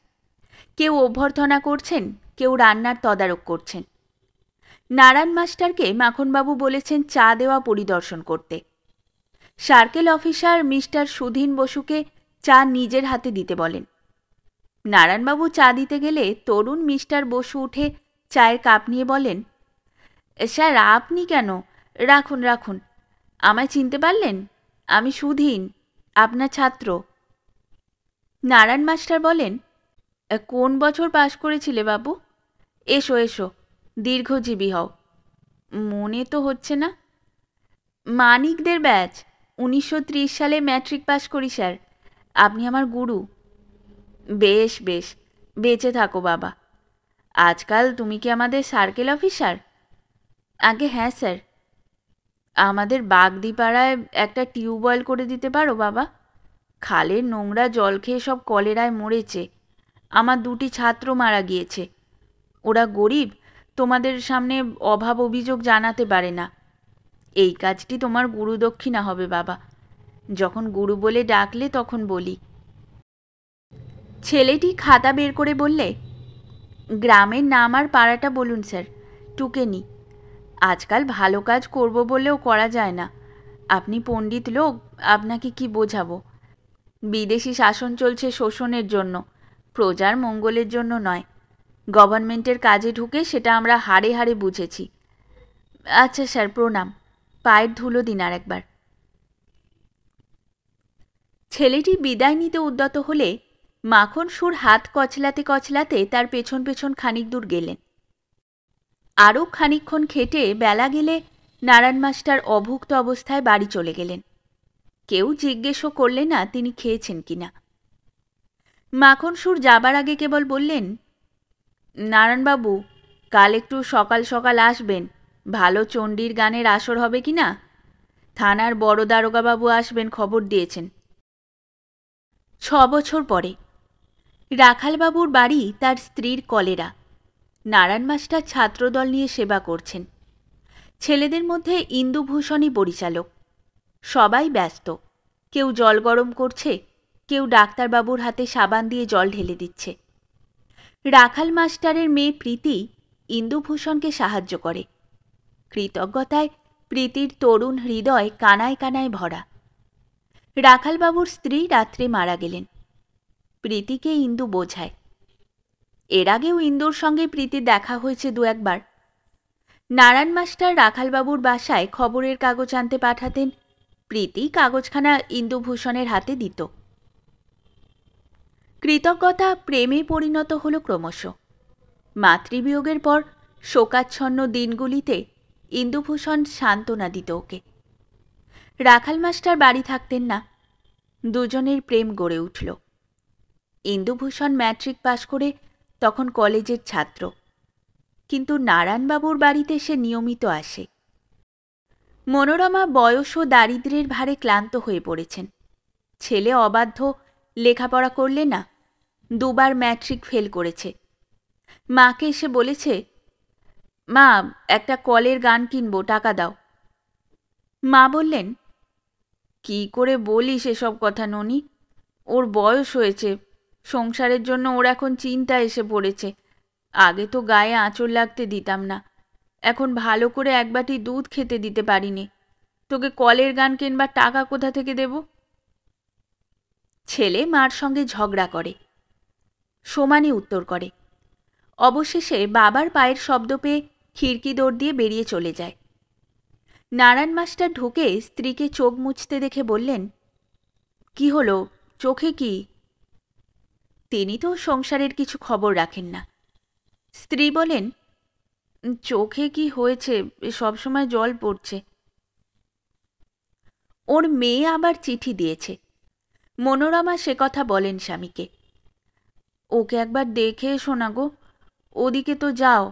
কেউ অভ্যর্থনা করছেন, কেউ রান্নার তদারক করছেন। নারায়ণ মাস্টারকে মাখনবাবু বলেছেন চা দেওয়া পরিদর্শন করতে। সার্কেল অফিসার মিস্টার সুধীন বসুকে চা নিজের হাতে দিতে বলেন। নারায়ণবাবু চা দিতে গেলে তরুণ মিস্টার বসু উঠে চায়ের কাপ নিয়ে বলেন, স্যার, আপনি কেন? রাখুন রাখুন, আমায় চিনতে পারলেন? আমি সুধীন, আপনার ছাত্র। নারায়ণ মাস্টার বলেন, কোন বছর পাশ করেছিলে বাবু? এসো এসো, দীর্ঘজীবী হও। মনে তো হচ্ছে না। মানিকদের ব্যাচ, 1930 সালে ম্যাট্রিক পাশ করি স্যার। আপনি আমার গুরু। বেশ বেশ, বেঁচে থাকো বাবা। আজকাল তুমি কি আমাদের সার্কেল অফিসার? আগে হ্যাঁ স্যার। আমাদের বাগদিপাড়ায় একটা টিউবওয়েল করে দিতে পারো বাবা? খালের নোংরা জল খেয়ে সব কলেরায় মরেছে। আমার 2টি ছাত্র মারা গিয়েছে। ওরা গরিব, তোমাদের সামনে অভাব অভিযোগ জানাতে পারে না। এই কাজটি তোমার গুরুদক্ষিণা হবে বাবা। যখন গুরু বলে ডাকলে তখন বলি। ছেলেটি খাতা বের করে বললে, গ্রামের নাম আর পাড়াটা বলুন স্যার, টুকে নি। আজকাল ভালো কাজ করব বলেও করা যায় না। আপনি পণ্ডিত লোক, আপনাকে কি বোঝাবো? বিদেশি শাসন চলছে শোষণের জন্য, প্রজার মঙ্গলের জন্য নয়। গভর্নমেন্টের কাজে ঢুকে সেটা আমরা হাড়ে হাড়ে বুঝেছি। আচ্ছা স্যার, প্রণাম। পায়ের ধুলো দিন আর একবার। ছেলেটি বিদায় নিতে উদ্যত হলে মাখন সুর হাত কচলাতে কচলাতে তার পেছন পেছন খানিক দূর গেলেন। আরও খানিকক্ষণ খেটে বেলা গেলে নারায়ণ মাস্টার অভুক্ত অবস্থায় বাড়ি চলে গেলেন। কেউ জিজ্ঞেসও করলে না তিনি খেয়েছেন কিনা। মাখন সুর যাবার আগে কেবল বললেন, নারায়ণবাবু, কাল একটু সকাল সকাল আসবেন, ভালো চণ্ডীর গানের আসর হবে কি না? থানার বড় দারোগাবাবু আসবেন, খবর দিয়েছেন। 6 বছর পরে রাখালবাবুর বাড়ি তার স্ত্রীর কলেরা। নারায়ণ মাস্টার ছাত্রদল নিয়ে সেবা করছেন। ছেলেদের মধ্যে ইন্দুভূষণই পরিচালক। সবাই ব্যস্ত। কেউ জল গরম করছে, কেউ ডাক্তারবাবুর হাতে সাবান দিয়ে জল ঢেলে দিচ্ছে। রাখাল মাস্টারের মেয়ে প্রীতি ইন্দুভূষণকে সাহায্য করে। কৃতজ্ঞতায় প্রীতির তরুণ হৃদয় কানায় কানায় ভরা। রাখালবাবুর স্ত্রী রাত্রে মারা গেলেন। প্রীতিকে ইন্দু বোঝায়। এর আগেও ইন্দুর সঙ্গে প্রীতির দেখা হয়েছে দু একবার। নারায়ণ মাস্টার রাখালবাবুর বাসায় খবরের কাগজ আনতে পাঠাতেন, প্রীতি কাগজখানা ইন্দুভূষণের হাতে দিত। কৃতজ্ঞতা প্রেমে পরিণত হল ক্রমশ। মাতৃবিয়োগের পর শোকাচ্ছন্ন দিনগুলিতে ইন্দুভূষণ সান্ত্বনা দিত ওকে। রাখাল মাস্টার বাড়ি থাকতেন না, দুজনের প্রেম গড়ে উঠল। ইন্দুভূষণ ম্যাট্রিক পাশ করে তখন কলেজের ছাত্র, কিন্তু নারায়ণবাবুর বাড়িতে সে নিয়মিত আসে। মনোরমা বয়স ও দারিদ্র্যের ভারে ক্লান্ত হয়ে পড়েছেন। ছেলে অবাধ্য, লেখাপড়া করলে না, দুবার ম্যাট্রিক ফেল করেছে। মাকে এসে বলেছে, মা একটা কলের গান কিনবো, টাকা দাও। মা বললেন, কি করে বলিস এসব কথা ননি, ওর বয়স হয়েছে, সংসারের জন্য ওর এখন চিন্তা এসে পড়েছে। আগে তো গায়ে আঁচড় লাগতে দিতাম না, এখন ভালো করে এক বাটি দুধ খেতে দিতে পারিনি, তোকে কলের গান কিনবার টাকা কোথা থেকে দেব? ছেলে মার সঙ্গে ঝগড়া করে, সমানে উত্তর করে। অবশেষে বাবার পায়ের শব্দ পেয়ে খিড়কি দৌড় দিয়ে বেরিয়ে চলে যায়। নারায়ণ মাস্টার ঢুকে স্ত্রীকে চোখ মুছতে দেখে বললেন, কি হলো, চোখে কি? তিনি তো সংসারের কিছু খবর রাখেন না। স্ত্রী বলেন, চোখে কি হয়েছে, সবসময় জল পড়ছে। ওর মেয়ে আবার চিঠি দিয়েছে। মনোরমা সে কথা বলেন স্বামীকে। ওকে একবার দেখে এসো না গো, ওদিকে তো যাও।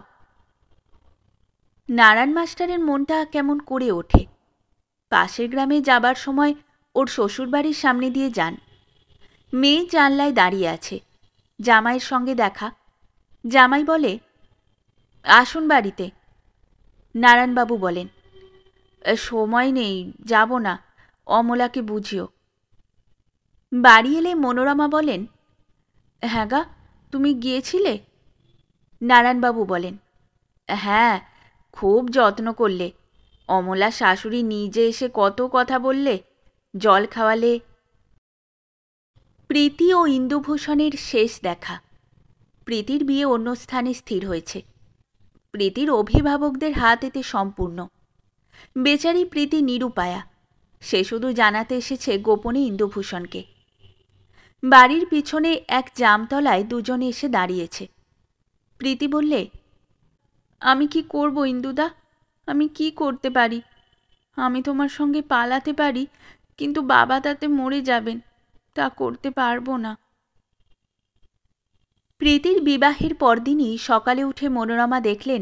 নারায়ণ মাস্টারের মনটা কেমন করে ওঠে। পাশের গ্রামে যাবার সময় ওর শ্বশুরবাড়ির সামনে দিয়ে যান। মেয়ে জানলায় দাঁড়িয়ে আছে, জামাইয়ের সঙ্গে দেখা। জামাই বলে, আসুন বাড়িতে। নারায়ণবাবু বলেন, সময় নেই, যাব না, অমলাকে বুঝিও। বাড়ি এলে মনোরমা বলেন, হ্যাঁ গা, তুমি গিয়েছিলে? নারায়ণবাবু বলেন, হ্যাঁ, খুব যত্ন করলে। অমলা শাশুড়ি নিজে এসে কত কথা বললে, জল খাওয়ালে। প্রীতি ও ইন্দুভূষণের শেষ দেখা। প্রীতির বিয়ে অন্য স্থানে স্থির হয়েছে। প্রীতির অভিভাবকদের হাত এতে সম্পূর্ণ। বেচারি প্রীতি নিরুপায়া, সে শুধু জানাতে এসেছে গোপনে ইন্দুভূষণকে। বাড়ির পিছনে এক জামতলায় দুজনে এসে দাঁড়িয়েছে। প্রীতি বললে, আমি কি করব ইন্দুদা, আমি কি করতে পারি? আমি তোমার সঙ্গে পালাতে পারি, কিন্তু বাবা তাতে মরে যাবেন, তা করতে পারবো না। প্রীতির বিবাহের পরদিনই সকালে উঠে মনোরমা দেখলেন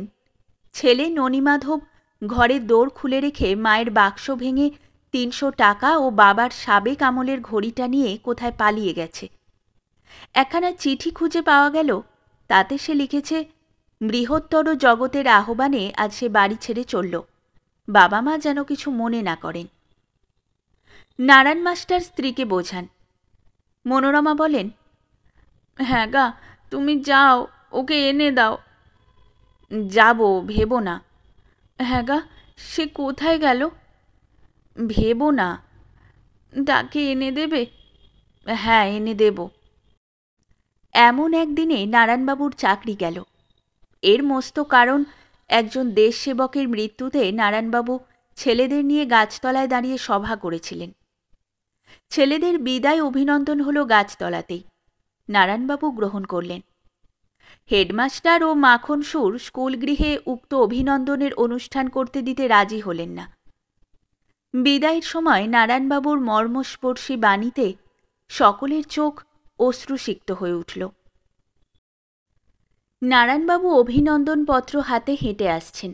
ছেলে ননীমাধব ঘরের দোর খুলে রেখে মায়ের বাক্স ভেঙে ৩০০ টাকা ও বাবার সাবেক আমলের ঘড়িটা নিয়ে কোথায় পালিয়ে গেছে। একখানা চিঠি খুঁজে পাওয়া গেল, তাতে সে লিখেছে, বৃহত্তর জগতের আহ্বানে আজ সে বাড়ি ছেড়ে চলল, বাবা মা যেন কিছু মনে না করেন। নারায়ণ মাস্টার স্ত্রীকে বোঝান। মনোরমা বলেন, হ্যাঁ গা, তুমি যাও, ওকে এনে দাও। যাব, ভেবো না। হ্যাঁ গা, সে কোথায় গেল? ভেবো না। তাকে এনে দেবে? হ্যাঁ, এনে দেব। এমন একদিনে নারায়ণবাবুর চাকরি গেল। এর মস্ত কারণ, একজন দেশসেবকের মৃত্যুতে নারায়ণবাবু ছেলেদের নিয়ে গাছতলায় দাঁড়িয়ে সভা করেছিলেন। ছেলেদের বিদায় অভিনন্দন হল গাছতলাতেই। নারায়ণবাবু গ্রহণ করলেন। হেডমাস্টার ও মাখন সুর স্কুলগৃহে উক্ত অভিনন্দনের অনুষ্ঠান করতে দিতে রাজি হলেন না। বিদায়ের সময় নারায়ণবাবুর মর্মস্পর্শী বাণীতে সকলের চোখ অশ্রুসিক্ত হয়ে উঠল। নারায়ণবাবু অভিনন্দনপত্র হাতে হেঁটে আসছেন।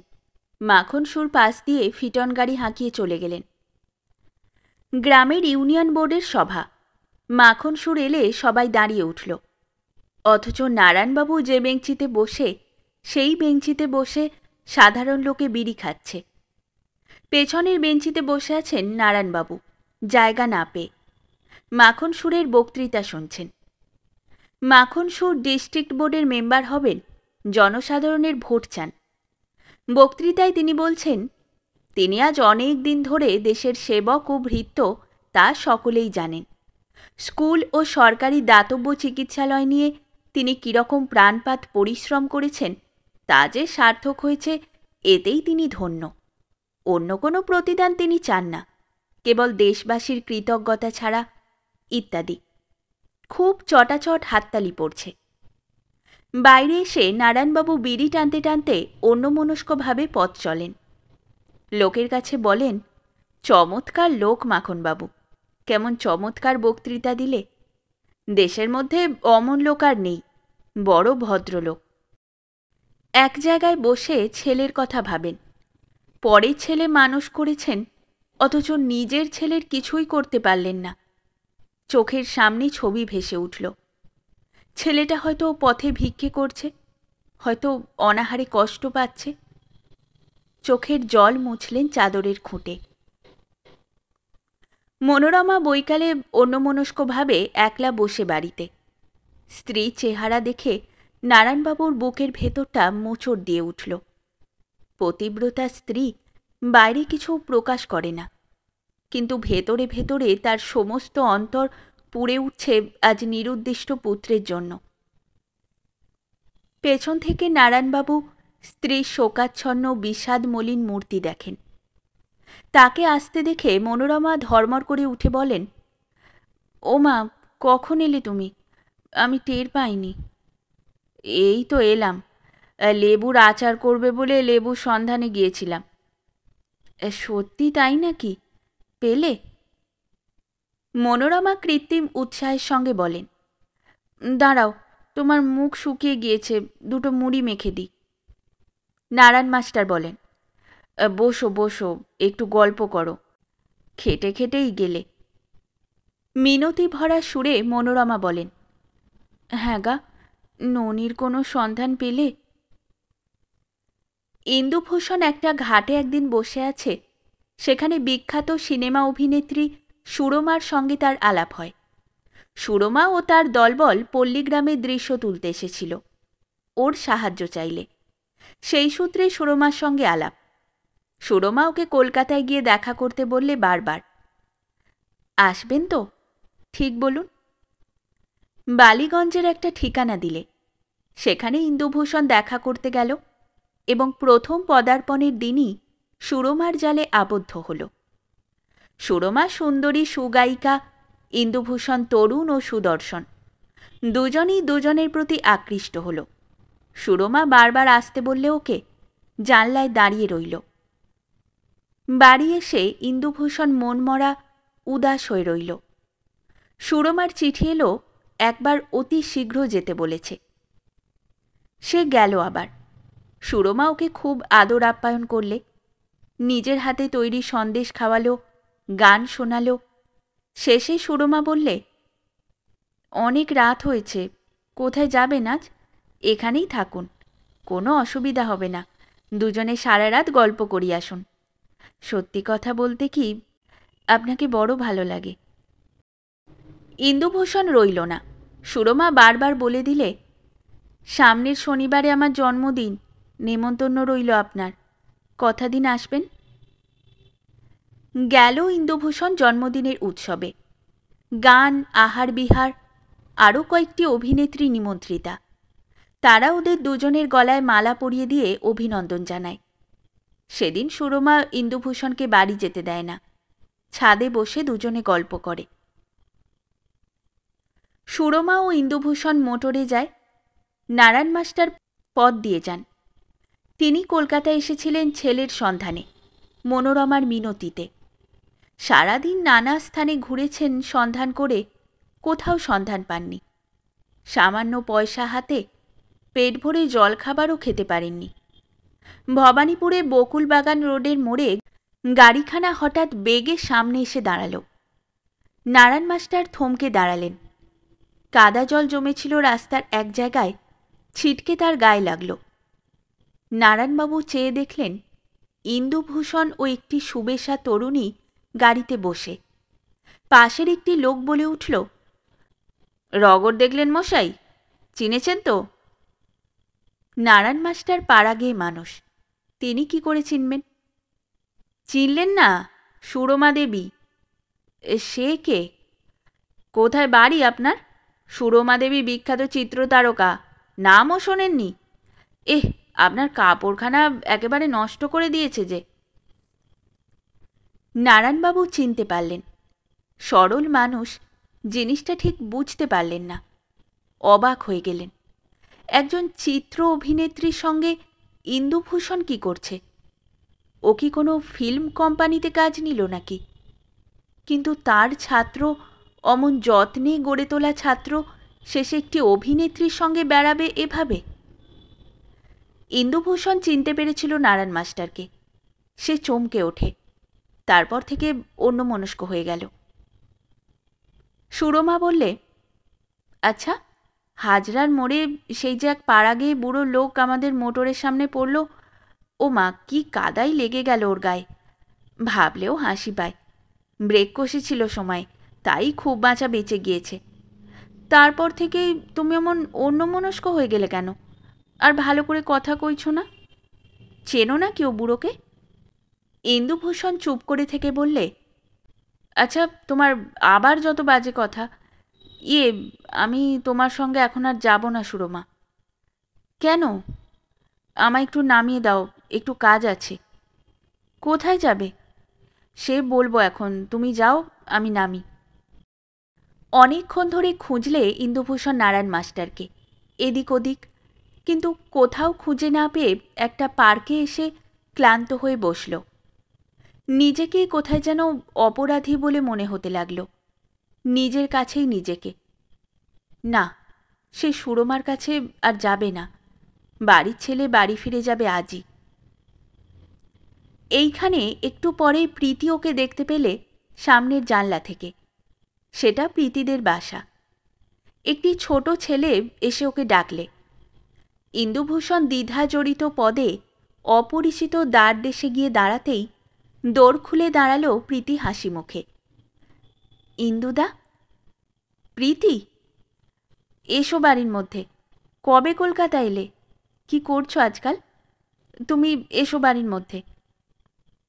মাখন সুর পাশ দিয়ে ফিটন গাড়ি হাঁকিয়ে চলে গেলেন। গ্রামের ইউনিয়ন বোর্ডের সভা। মাখন সুর এলে সবাই দাঁড়িয়ে উঠল। অথচ নারায়ণবাবু যে বেঞ্চিতে বসে, সেই বেঞ্চিতে বসে সাধারণ লোকে বিড়ি খাচ্ছে। পেছনের বেঞ্চিতে বসে আছেন নারায়ণবাবু, জায়গা না পেয়ে। মাখন সুরের বক্তৃতা শুনছেন। মাখন সুর ডিস্ট্রিক্ট বোর্ডের মেম্বার হবেন, জনসাধারণের ভোট চান। বক্তৃতায় তিনি বলছেন, তিনি আজ অনেক দিন ধরে দেশের সেবক ও ভৃত্য, তা সকলেই জানেন। স্কুল ও সরকারি দাতব্য চিকিৎসালয় নিয়ে তিনি কীরকম প্রাণপাত পরিশ্রম করেছেন তা যে সার্থক হয়েছে এতেই তিনি ধন্য। অন্য কোনো প্রতিদান তিনি চান না, কেবল দেশবাসীর কৃতজ্ঞতা ছাড়া ইত্যাদি। খুব চটাচট হাততালি পড়ছে। বাইরে এসে নারায়ণবাবু বিড়ি টানতে টানতে অন্যমনস্কভাবে পথ চলেন। লোকের কাছে বলেন, চমৎকার লোক মাখনবাবু, কেমন চমৎকার বক্তৃতা দিলে। দেশের মধ্যে অমন লোক আর নেই, বড় ভদ্রলোক। এক জায়গায় বসে ছেলের কথা ভাবেন। পরের ছেলে মানুষ করেছেন, অথচ নিজের ছেলের কিছুই করতে পারলেন না। চোখের সামনে ছবি ভেসে উঠল। ছেলেটা হয়তো পথে ভিক্ষে করছে, হয়তো অনাহারে কষ্ট পাচ্ছে। চোখের জল মুছলেন চাদরের খুঁটে। মনোরমা বৈকালে অন্যমনস্কভাবে একলা বসে বাড়িতে। স্ত্রী চেহারা দেখে নারায়ণবাবুর বুকের ভেতরটা মোচড় দিয়ে উঠল। পতিব্রতা স্ত্রী বাইরে কিছু প্রকাশ করে না, কিন্তু ভেতরে ভেতরে তার সমস্ত অন্তর পুড়ে উঠছে আজ নিরুদ্দিষ্ট পুত্রের জন্য। পেছন থেকে নারায়ণবাবু স্ত্রীর শোকাচ্ছন্ন বিষাদমলিন মূর্তি দেখেন। তাকে আসতে দেখে মনোরমা ধর্মর করে উঠে বলেন, ও মা, কখন এলে তুমি? আমি টের পাইনি। এই তো এলাম, লেবুর আচার করবে বলে লেবুর সন্ধানে গিয়েছিলাম। সত্যি তাই নাকি? পেলে? মনোরমা কৃত্রিম উৎসাহের সঙ্গে বলেন, দাঁড়াও, তোমার মুখ শুকিয়ে গিয়েছে, দুটো মুড়ি মেখে দিই। নারায়ণ মাস্টার বলেন, বসো বসো, একটু গল্প করো, খেটে খেটেই গেলে। মিনতি ভরা সুরে মনোরমা বলেন, হ্যাঁ গা, ননির কোনো সন্ধান পেলে? ইন্দুভূষণ একটা ঘাটে একদিন বসে আছে, সেখানে বিখ্যাত সিনেমা অভিনেত্রী সুরমার সঙ্গে তার আলাপ হয়। সুরমা ও তার দলবল পল্লীগ্রামের দৃশ্য তুলতে এসেছিল, ওর সাহায্য চাইলে। সেই সূত্রে সুরমার সঙ্গে আলাপ। সুরমা ওকে কলকাতায় গিয়ে দেখা করতে বললে বারবার। আসবেন তো? ঠিক বলুন। বালিগঞ্জের একটা ঠিকানা দিলে। সেখানে ইন্দুভূষণ দেখা করতে গেল এবং প্রথম পদার্পণের দিনই সুরমার জালে আবদ্ধ হল। সুরমা সুন্দরী সুগায়িকা, ইন্দুভূষণ তরুণ ও সুদর্শন। দুজনই দুজনের প্রতি আকৃষ্ট হল। সুরমা বারবার আসতে বললে ওকে, জানলায় দাঁড়িয়ে রইল। বাড়ি এসে ইন্দুভূষণ মনমরা উদাস হয়ে রইল। সুরমার চিঠি এলো, একবার অতি শীঘ্র যেতে বলেছে। সে গেল আবার। সুরমা ওকে খুব আদর আপ্যায়ন করলে, নিজের হাতে তৈরি সন্দেশ খাওয়ালো, গান শোনালো। শেষে সুরমা বললে, অনেক রাত হয়েছে, কোথায় যাবেন আজ? এখানেই থাকুন, কোনো অসুবিধা হবে না, দুজনে সারা রাত গল্প করি আসুন। সত্যি কথা বলতে কি, আপনাকে বড় ভালো লাগে। ইন্দুভূষণ রইল না। সুরমা বারবার বলে দিলে, সামনের শনিবারে আমার জন্মদিন, নেমন্তন্ন রইল আপনার, কথা দিন আসবেন। গেল ইন্দুভূষণ জন্মদিনের উৎসবে। গান, আহার বিহার, আরও কয়েকটি অভিনেত্রী নিমন্ত্রিতা। তারা ওদের দুজনের গলায় মালা পরিয়ে দিয়ে অভিনন্দন জানায়। সেদিন সুরমা ইন্দুভূষণকে বাড়ি যেতে দেয় না, ছাদে বসে দুজনে গল্প করে। সুরমা ও ইন্দুভূষণ মোটরে যায়। নারায়ণ মাস্টার পথ দিয়ে যান। তিনি কলকাতায় এসেছিলেন ছেলের সন্ধানে, মনোরমার মিনতিতে। সারাদিন নানা স্থানে ঘুরেছেন সন্ধান করে, কোথাও সন্ধান পাননি। সামান্য পয়সা হাতে পেট ভরে জলখাবারও খেতে পারেননি। ভবানীপুরে বকুলবাগান রোডের মোড়ে গাড়িখানা হঠাৎ বেগে সামনে এসে দাঁড়াল। নারায়ণ মাস্টার থমকে দাঁড়ালেন। কাদা জল জমেছিল রাস্তার এক জায়গায়, ছিটকে তার গায়ে লাগল। নারায়ণবাবু চেয়ে দেখলেন, ইন্দুভূষণ ও একটি সুবেশা তরুণী গাড়িতে বসে। পাশের একটি লোক বলে উঠল, রগর দেখলেন মশাই, চিনেছেন তো? নারায়ণ মাস্টার পাড়াগেয়ে মানুষ, তিনি কি করে চিনবেন? চিনলেন না? সুরমা দেবী। সে কে? কোথায় বাড়ি আপনার? সুরমা দেবী বিখ্যাত চিত্রতারকা, নামও শোনেননি? এহ, আপনার কাপড়খানা একেবারে নষ্ট করে দিয়েছে যে। নারায়ণবাবু চিনতে পারলেন। সরল মানুষ, জিনিসটা ঠিক বুঝতে পারলেন না। অবাক হয়ে গেলেন। একজন চিত্র অভিনেত্রীর সঙ্গে ইন্দুভূষণ কি করছে? ও কি কোনো ফিল্ম কোম্পানিতে কাজ নিল নাকি? কিন্তু তার ছাত্র, অমন যত্নে গড়ে তোলা ছাত্র, শেষে একটি অভিনেত্রীর সঙ্গে বেড়াবে এভাবে? ইন্দুভূষণ চিনতে পেরেছিল নারায়ণ মাস্টারকে। সে চমকে ওঠে। তারপর থেকে অন্যমনস্ক হয়ে গেল। সুরমা বললে, আচ্ছা, হাজরার মোড়ে সেই যে এক পাড়াগে বুড়ো লোক আমাদের মোটরের সামনে পড়ল, ও মা, কি কাদাই লেগে গেল ওর গায়ে! ভাবলেও হাসি পায়। ব্রেক কষেছিল সময়, তাই খুব বাঁচা বেঁচে গিয়েছে। তারপর থেকেই তুমি এমন অন্যমনস্ক হয়ে গেলে কেন? আর ভালো করে কথা কইছ না? চেনো না কি ও বুড়োকে? ইন্দুভূষণ চুপ করে থেকে বললে, আচ্ছা, তোমার আবার যত বাজে কথা। আমি তোমার সঙ্গে এখন আর যাব না সুরমা। কেন? আমায় একটু নামিয়ে দাও, একটু কাজ আছে। কোথায় যাবে? সে বলবো এখন, তুমি যাও, আমি নামি। অনেকক্ষণ ধরে খুঁজলে ইন্দুভূষণ নারায়ণ মাস্টারকে, এদিক ওদিক, কিন্তু কোথাও খুঁজে না পেয়ে একটা পার্কে এসে ক্লান্ত হয়ে বসল। নিজেকেই কোথায় যেন অপরাধী বলে মনে হতে লাগল, নিজের কাছেই নিজেকে। না, সে সুরমার কাছে আর যাবে না। বাড়ির ছেলে বাড়ি ফিরে যাবে আজই। এইখানে একটু পরেই প্রীতি ওকে দেখতে পেলে সামনের জানলা থেকে। সেটা প্রীতিদের বাসা। একটি ছোট ছেলে এসে ওকে ডাকলে। ইন্দুভূষণ দ্বিধাজড়িত পদে অপরিচিত দ্বার দেশে গিয়ে দাঁড়াতেই দোর খুলে দাঁড়ালো প্রীতি হাসি মুখে। ইন্দুদা? প্রীতি, এসো বাড়ির মধ্যে। কবে কলকাতা এলে? কি করছো আজকাল? তুমি এসো বাড়ির মধ্যে।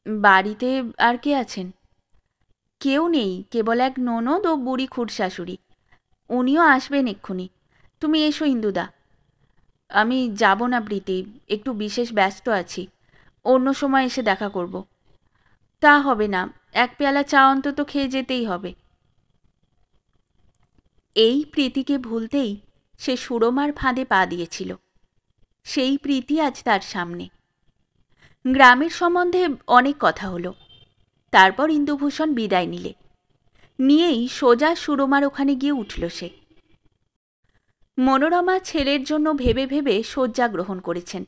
বাড়িতে আর কে আছেন? কেউ নেই, কেবল এক ননদ ও বুড়ি খুড়শাশুড়ি। উনিও আসবেন এক্ষুনি। তুমি এসো ইন্দুদা। আমি যাব না প্রীতি, একটু বিশেষ ব্যস্ত আছি। অন্য সময় এসে দেখা করব। তা হবে না, এক পেয়ালা চা অন্তত খেয়ে যেতেই হবে। এই প্রীতিকে ভুলতেই সে সুরমার ফাঁদে পা দিয়েছিল। সেই প্রীতি আজ তার সামনে। গ্রামের সম্বন্ধে অনেক কথা হলো। তারপর ইন্দুভূষণ বিদায় নিয়েই সোজা সুরমার ওখানে গিয়ে উঠল সে। মনোরমা ছেলের জন্য ভেবে ভেবে শয্যা গ্রহণ করেছেন।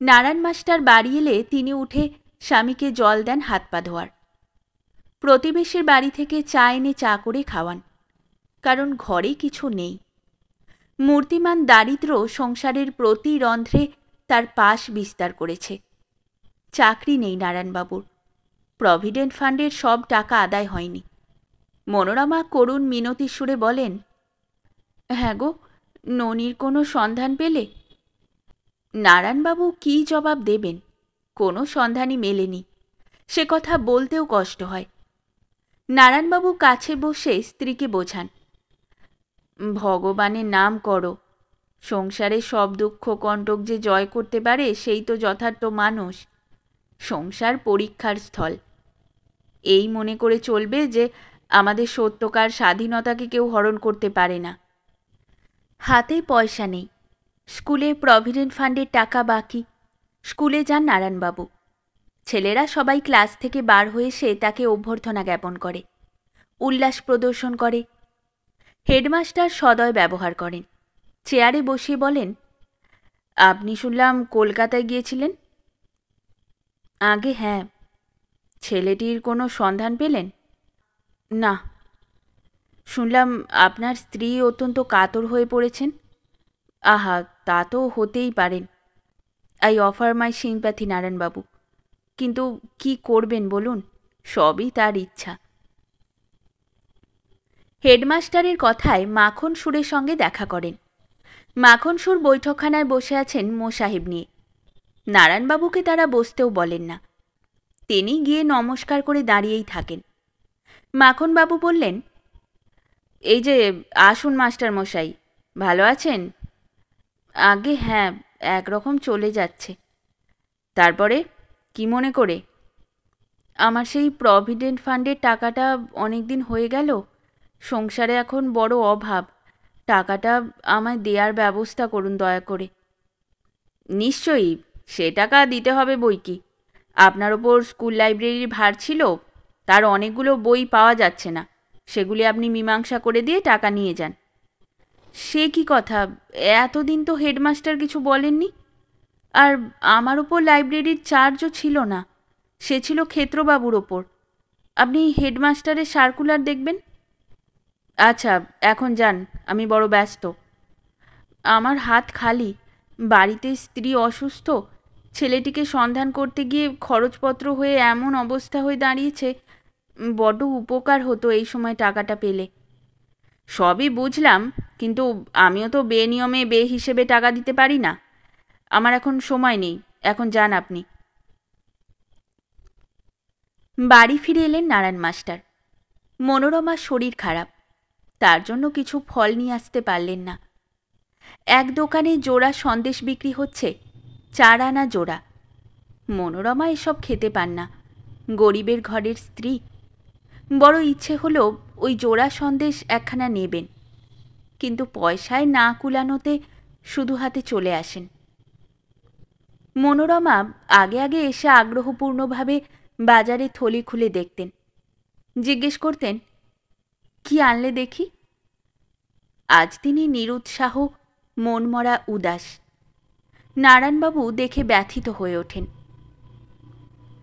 নারায়ণ মাস্টার বাড়ি এলে তিনি উঠে স্বামীকে জল দেন হাত পা ধোয়ার। প্রতিবেশীর বাড়ি থেকে চা এনে চা করে খাওয়ান, কারণ ঘরে কিছু নেই। মূর্তিমান দারিদ্র সংসারের প্রতি রন্ধ্রে তার পাশ বিস্তার করেছে। চাকরি নেই নারায়ণবাবুর। প্রভিডেন্ট ফান্ডের সব টাকা আদায় হয়নি। মনোরমা করুণ মিনতির সুরে বলেন, হ্যাঁ গো, ননির কোনো সন্ধান পেলে? নারায়ণবাবু কী জবাব দেবেন? কোনো সন্ধানই মেলেনি। সে কথা বলতেও কষ্ট হয়। নারায়ণবাবু কাছে বসে স্ত্রীকে বোঝান, ভগবানের নাম করো। সংসারে সব দুঃখ কণ্টক যে জয় করতে পারে সেই তো যথার্থ মানুষ। সংসার পরীক্ষার স্থল। এই মনে করে চলবে যে আমাদের সত্যকার স্বাধীনতাকে কেউ হরণ করতে পারে না। হাতে পয়সা নেই, স্কুলে প্রভিডেন্ট ফান্ডের টাকা বাকি। স্কুলে যান নারায়ণবাবু। ছেলেরা সবাই ক্লাস থেকে বার হয়ে এসে তাকে অভ্যর্থনা জ্ঞাপন করে, উল্লাস প্রদর্শন করে। হেডমাস্টার সদয় ব্যবহার করেন। চেয়ারে বসিয়ে বলেন, আপনি শুনলাম কলকাতায় গিয়েছিলেন? আগে হ্যাঁ। ছেলেটির কোনো সন্ধান পেলেন? না। শুনলাম আপনার স্ত্রী অত্যন্ত কাতর হয়ে পড়েছেন। আহা, তা তো হতেই পারেন। I offer my sympathy Narayan Babu. কিন্তু কি করবেন বলুন, সবই তার ইচ্ছা। হেডমাস্টারের কথায় মাখন সুরের সঙ্গে দেখা করেন। মাখন সুর বৈঠকখানায় বসে আছেন মোসাহেব নিয়ে। নারায়ণবাবুকে তারা বসতেও বলেন না। তিনি গিয়ে নমস্কার করে দাঁড়িয়েই থাকেন। মাখনবাবু বললেন, এই যে, আসুন মাস্টার মশাই, ভালো আছেন? আগে হ্যাঁ, একরকম চলে যাচ্ছে। তারপরে কি মনে করে? আমার সেই প্রভিডেন্ট ফান্ডের টাকাটা অনেক দিন হয়ে গেল, সংসারে এখন বড় অভাব। টাকাটা আমায় দেওয়ার ব্যবস্থা করুন দয়া করে। নিশ্চয়ই, সে টাকা দিতে হবে বই কি। আপনার ওপর স্কুল লাইব্রেরির ভার ছিল, তার অনেকগুলো বই পাওয়া যাচ্ছে না, সেগুলি আপনি মীমাংসা করে দিয়ে টাকা নিয়ে যান। সে কি কথা, এতদিন তো হেডমাস্টার কিছু বলেননি। আর আমার ওপর লাইব্রেরির চার্জও ছিল না, সে ছিল ক্ষেত্রবাবুর ওপর। আপনি হেডমাস্টারের সার্কুলার দেখবেন। আচ্ছা, এখন যান, আমি বড় ব্যস্ত। আমার হাত খালি, বাড়িতে স্ত্রী অসুস্থ, ছেলেটিকে সন্ধান করতে গিয়ে খরচপত্র হয়ে এমন অবস্থা হয়ে দাঁড়িয়েছে, বড্ড উপকার হতো এই সময় টাকাটা পেলে। সবই বুঝলাম, কিন্তু আমিও তো বেনিয়মে হিসেবে টাকা দিতে পারি না। আমার এখন সময় নেই, এখন যান আপনি। বাড়ি ফিরে এলেন নারায়ণ মাস্টার। মনোরমার শরীর খারাপ, তার জন্য কিছু ফল নিয়ে আসতে পারলেন না। এক দোকানে জোড়া সন্দেশ বিক্রি হচ্ছে, 4 আনা জোড়া। মনোরমা এসব খেতে পান না, গরিবের ঘরের স্ত্রী। বড় ইচ্ছে হলো ওই জোড়া সন্দেশ একখানা নেবেন, কিন্তু পয়সায় না কুলানোতে শুধু হাতে চলে আসেন। মনোরমা আগে আগে এসে আগ্রহপূর্ণভাবে বাজারে থলি খুলে দেখতেন, জিজ্ঞেস করতেন, কি আনলে দেখি? আজ তিনি নিরুৎসাহ, মনমরা উদাস। নারায়ণবাবু দেখে ব্যথিত হয়ে ওঠেন।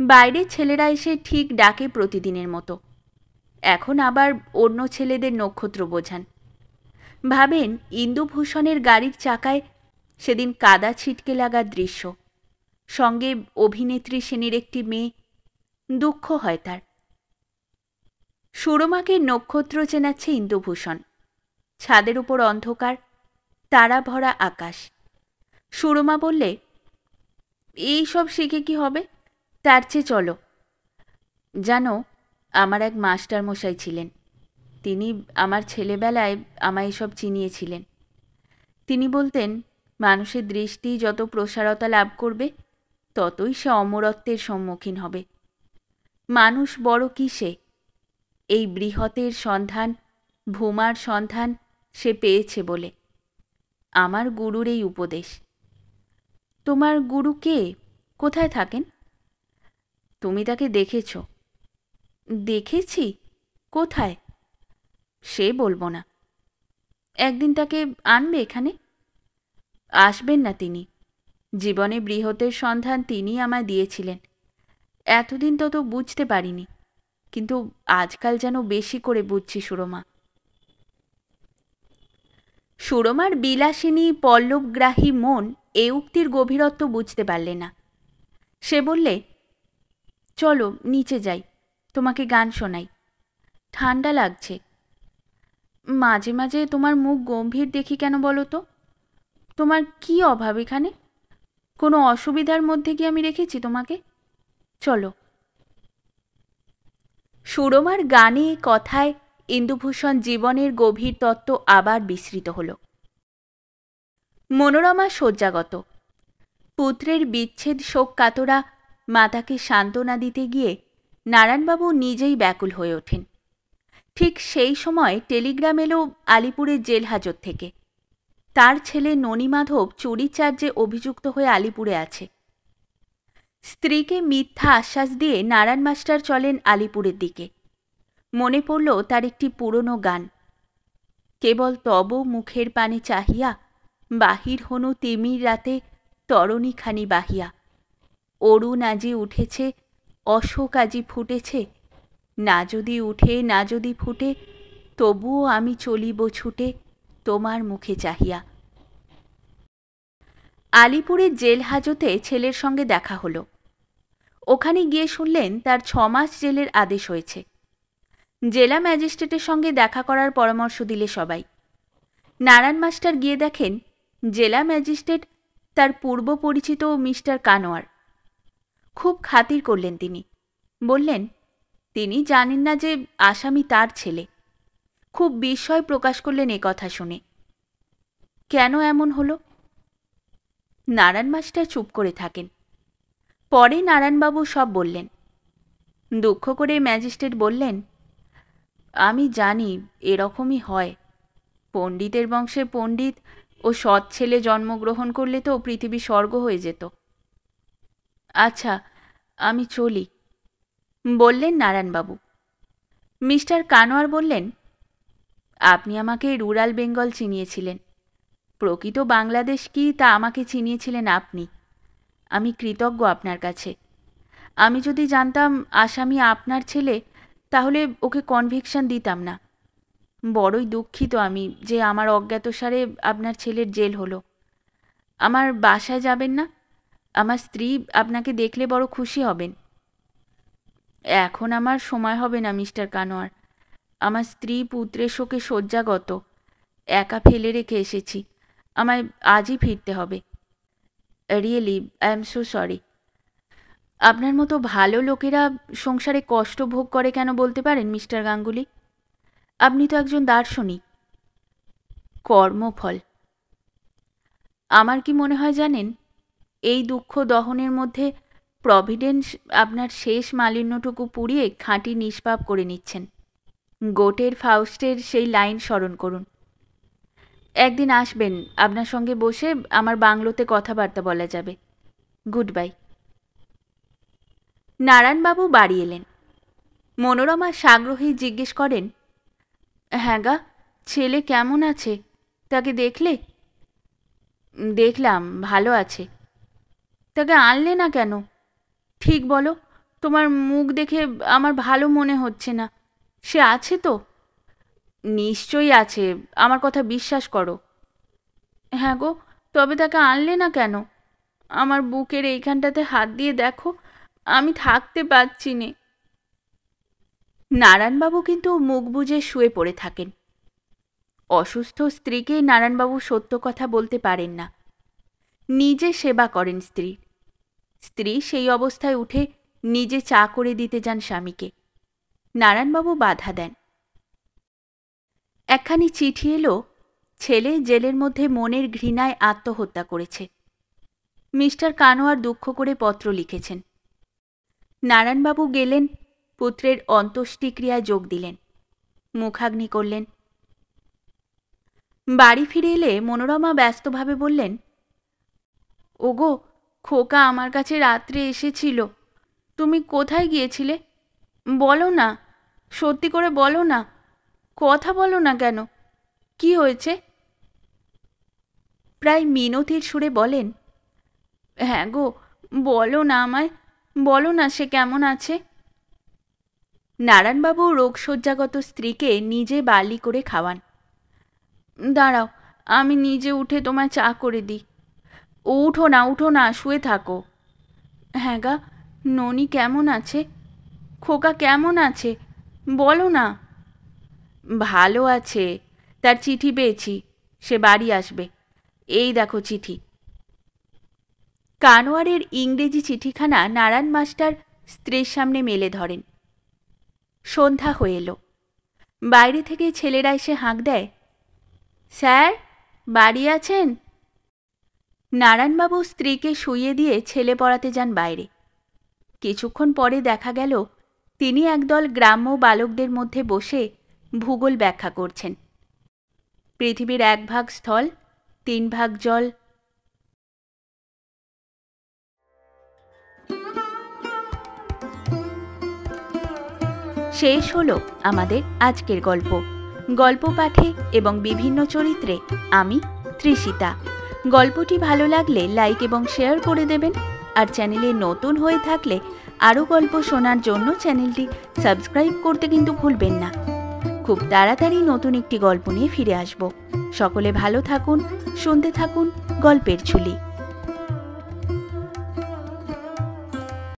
বাইরের ছেলেরা এসে ঠিক ডাকে প্রতিদিনের মতো, এখন আবার অন্য ছেলেদের নক্ষত্র বোঝান। ভাবেন ইন্দুভূষণের গাড়ির চাকায় সেদিন কাদা ছিটকে লাগার দৃশ্য, সঙ্গে অভিনেত্রী সেনের একটি মেয়ে। দুঃখ হয় তার। সুরমাকে নক্ষত্র চেনাচ্ছে ইন্দুভূষণ। ছাদের উপর অন্ধকার, তারা ভরা আকাশ। সুরমা বললে, এই সব শিখে কি হবে, তার চেয়ে চলো। জানো, আমার এক মাস্টার মশাই ছিলেন, তিনি আমার ছেলেবেলায় আমায় এসব চিনিয়েছিলেন। তিনি বলতেন, মানুষের দৃষ্টি যত প্রসারতা লাভ করবে, ততই সে অমরত্বের সম্মুখীন হবে। মানুষ বড় কিসে? এই বৃহতের সন্ধান, ভূমার সন্ধান সে পেয়েছে বলে। আমার গুরুর এই উপদেশ। তোমার গুরু কে? কোথায় থাকেন? তুমি তাকে দেখেছ? দেখেছি? কোথায়? সে বলবো না। একদিন তাকে আনবে এখানে। আসবেন না তিনি। জীবনে বৃহতের সন্ধান তিনি আমায় দিয়েছিলেন। এতদিন তো বুঝতে পারিনি, কিন্তু আজকাল যেন বেশি করে বুঝছি সুরমা। সুরমার বিলাসিনী পল্লবগ্রাহী মন এ উক্তির গভীরত্ব বুঝতে পারলে না। সে বললে, চলো নিচে যাই, তোমাকে গান শোনাই। ঠান্ডা লাগছে। মাঝে মাঝে তোমার মুখ গম্ভীর দেখি কেন বলো তো? তোমার কি অভাব এখানে? কোনো অসুবিধার মধ্যে কি আমি রেখেছি তোমাকে? চলো। সুরমার গানে কথায় ইন্দুভূষণ জীবনের গভীর তত্ত্ব আবার বিস্মৃত হল। মনোরমা শয্যাগত। পুত্রের বিচ্ছেদ শোক কাতরা মাতাকে সান্ত্বনা দিতে গিয়ে নারায়ণবাবু নিজেই ব্যাকুল হয়ে ওঠেন। ঠিক সেই সময় টেলিগ্রাম এলো আলিপুরের জেল হাজত থেকে। তার ছেলে ননীমাধব চুরি চার্জে অভিযুক্ত হয়ে আলিপুরে আছে। স্ত্রীকে মিথ্যা আশ্বাস দিয়ে নারায়ণ মাস্টার চলেন আলিপুরের দিকে। মনে পড়ল তার একটি পুরনো গান, কেবল তব মুখের পানে চাহিয়া বাহির হনু তিমির রাতে তরণীখানি বাহিয়া। অরুণ আজি উঠেছে, অশোক আজি ফুটেছে, না যদি উঠে না যদি ফুটে, তবুও আমি চলিব ছুটে তোমার মুখে চাহিয়া। আলিপুরের জেল হাজতে ছেলের সঙ্গে দেখা হলো। ওখানে গিয়ে শুনলেন তার 6 মাস জেলের আদেশ হয়েছে। জেলা ম্যাজিস্ট্রেটের সঙ্গে দেখা করার পরামর্শ দিলে সবাই। নারায়ণ মাস্টার গিয়ে দেখেন জেলা ম্যাজিস্ট্রেট তার পূর্ব পরিচিত মিস্টার কানোয়ার। খুব খাতির করলেন তিনি। বললেন, তিনি জানেন না যে আসামি তার ছেলে। খুব বিস্ময় প্রকাশ করলেন এ কথা শুনে। কেন এমন হলো? নারায়ণ মাস্টার চুপ করে থাকেন। পরে নারায়ণবাবু সব বললেন। দুঃখ করে ম্যাজিস্ট্রেট বললেন, আমি জানি এরকমই হয়। পণ্ডিতের বংশে পণ্ডিত ও সৎ ছেলে জন্মগ্রহণ করলে তো পৃথিবী স্বর্গ হয়ে যেত। আচ্ছা, আমি চলি, বললেন নারায়ণবাবু। মিস্টার কানোয়ার বললেন, আপনি আমাকে রুরাল বেঙ্গল চিনিয়েছিলেন, প্রকৃত বাংলাদেশ কি তা আমাকে চিনিয়েছিলেন আপনি। আমি কৃতজ্ঞ আপনার কাছে। আমি যদি জানতাম আসামি আপনার ছেলে, তাহলে ওকে কনভিকশন দিতাম না। বড়ই দুঃখিত আমি যে আমার অজ্ঞাতসারে আপনার ছেলের জেল হলো। আমার বাসায় যাবেন না? আমার স্ত্রী আপনাকে দেখলে বড় খুশি হবেন। এখন আমার সময় হবে না মিস্টার কানোয়ার। আমার স্ত্রী পুত্রের শোকে শয্যাগত, একা ফেলে রেখে এসেছি। আমায় আজই ফিরতে হবে। Really I am so sorry. আপনার মতো ভালো লোকেরা সংসারে কষ্ট ভোগ করে কেন বলতে পারেন মিস্টার গাঙ্গুলি? আপনি তো একজন দার্শনিক। কর্মফল। আমার কি মনে হয় জানেন, এই দুঃখ দহনের মধ্যে প্রভিডেন্স আপনার শেষ মালিন্যটুকু পুড়িয়ে খাঁটি নিষ্পাপ করে নিচ্ছেন। গোটের ফাউস্টের সেই লাইন স্মরণ করুন। একদিন আসবেন, আপনার সঙ্গে বসে আমার বাংলোতে কথাবার্তা বলা যাবে। Good bye. নারায়ণবাবু বাড়ি এলেন। মনোরমা সাগ্রহে জিজ্ঞেস করেন, হ্যাঁ গা, ছেলে কেমন আছে? তাকে দেখলে? দেখলাম, ভালো আছে। তাকে আনলে না কেন? ঠিক বলো, তোমার মুখ দেখে আমার ভালো মনে হচ্ছে না। সে আছে তো? নিশ্চয়ই আছে, আমার কথা বিশ্বাস করো। হ্যাঁ গো, তবে তাকে আনলে না কেন? আমার বুকের এইখানটাতে হাত দিয়ে দেখো, আমি থাকতে পারছি নে। নারায়ণবাবু কিন্তু মুখ বুজে শুয়ে পড়ে থাকেন। অসুস্থ স্ত্রীকে নারায়ণবাবু সত্য কথা বলতে পারেন না। নিজে সেবা করেন স্ত্রীর। স্ত্রী সেই অবস্থায় উঠে নিজে চা করে দিতে যান স্বামীকে। নারায়ণবাবু বাধা দেন। একখানি চিঠি এলো, ছেলে জেলের মধ্যে মনের ঘৃণায় আত্মহত্যা করেছে। মিস্টার কানোয়ার দুঃখ করে পত্র লিখেছেন। নারায়ণবাবু গেলেন, পুত্রের অন্ত্যেষ্টিক্রিয়ায় যোগ দিলেন, মুখাগ্নি করলেন। বাড়ি ফিরে এলে মনোরমা ব্যস্তভাবে বললেন, ওগো, খোকা আমার কাছে রাত্রে এসেছিল। তুমি কোথায় গিয়েছিলে? বলো না, সত্যি করে বলো না। কথা বলো না কেন? কি হয়েছে? প্রায় মিনতির সুরে বলেন, হ্যাঁ গো, বলো না আমায়, বলো না সে কেমন আছে। নারায়ণবাবু রোগশয্যাগত স্ত্রীকে নিজে বার্লি করে খাওয়ান। দাঁড়াও, আমি নিজে উঠে তোমায় চা করে দিই। উঠো না, উঠো না, শুয়ে থাকো। হ্যাঁ গা, ননি কেমন আছে? খোকা কেমন আছে? বলো না। ভালো আছে, তার চিঠি পেয়েছি, সে বাড়ি আসবে। এই দেখো চিঠি। কানোয়ারের ইংরেজি চিঠিখানা নারায়ণ মাস্টার স্ত্রীর সামনে মেলে ধরেন। সন্ধ্যা হয়ে এলো। বাইরে থেকে ছেলেরা এসে হাঁক দেয়, স্যার, বাড়ি আছেন? নারায়ণবাবু স্ত্রীকে শুইয়ে দিয়ে ছেলে পড়াতে যান বাইরে। কিছুক্ষণ পরে দেখা গেল তিনি একদল গ্রাম্য বালকদের মধ্যে বসে ভূগোল ব্যাখ্যা করছেন। পৃথিবীর 1 ভাগ স্থল, 3 ভাগ জল। শেষ হলো আমাদের আজকের গল্প। গল্প পাঠে এবং বিভিন্ন চরিত্রে আমি তৃষিতা। গল্পটি ভালো লাগলে লাইক এবং শেয়ার করে দেবেন। আর চ্যানেলে নতুন হয়ে থাকলে আরও গল্প শোনার জন্য চ্যানেলটি সাবস্ক্রাইব করতে কিন্তু ভুলবেন না। খুব তাড়াতাড়ি নতুন একটি গল্প নিয়ে ফিরে আসব। সকলে ভালো থাকুন, শুনতে থাকুন গল্পের ঝুলি।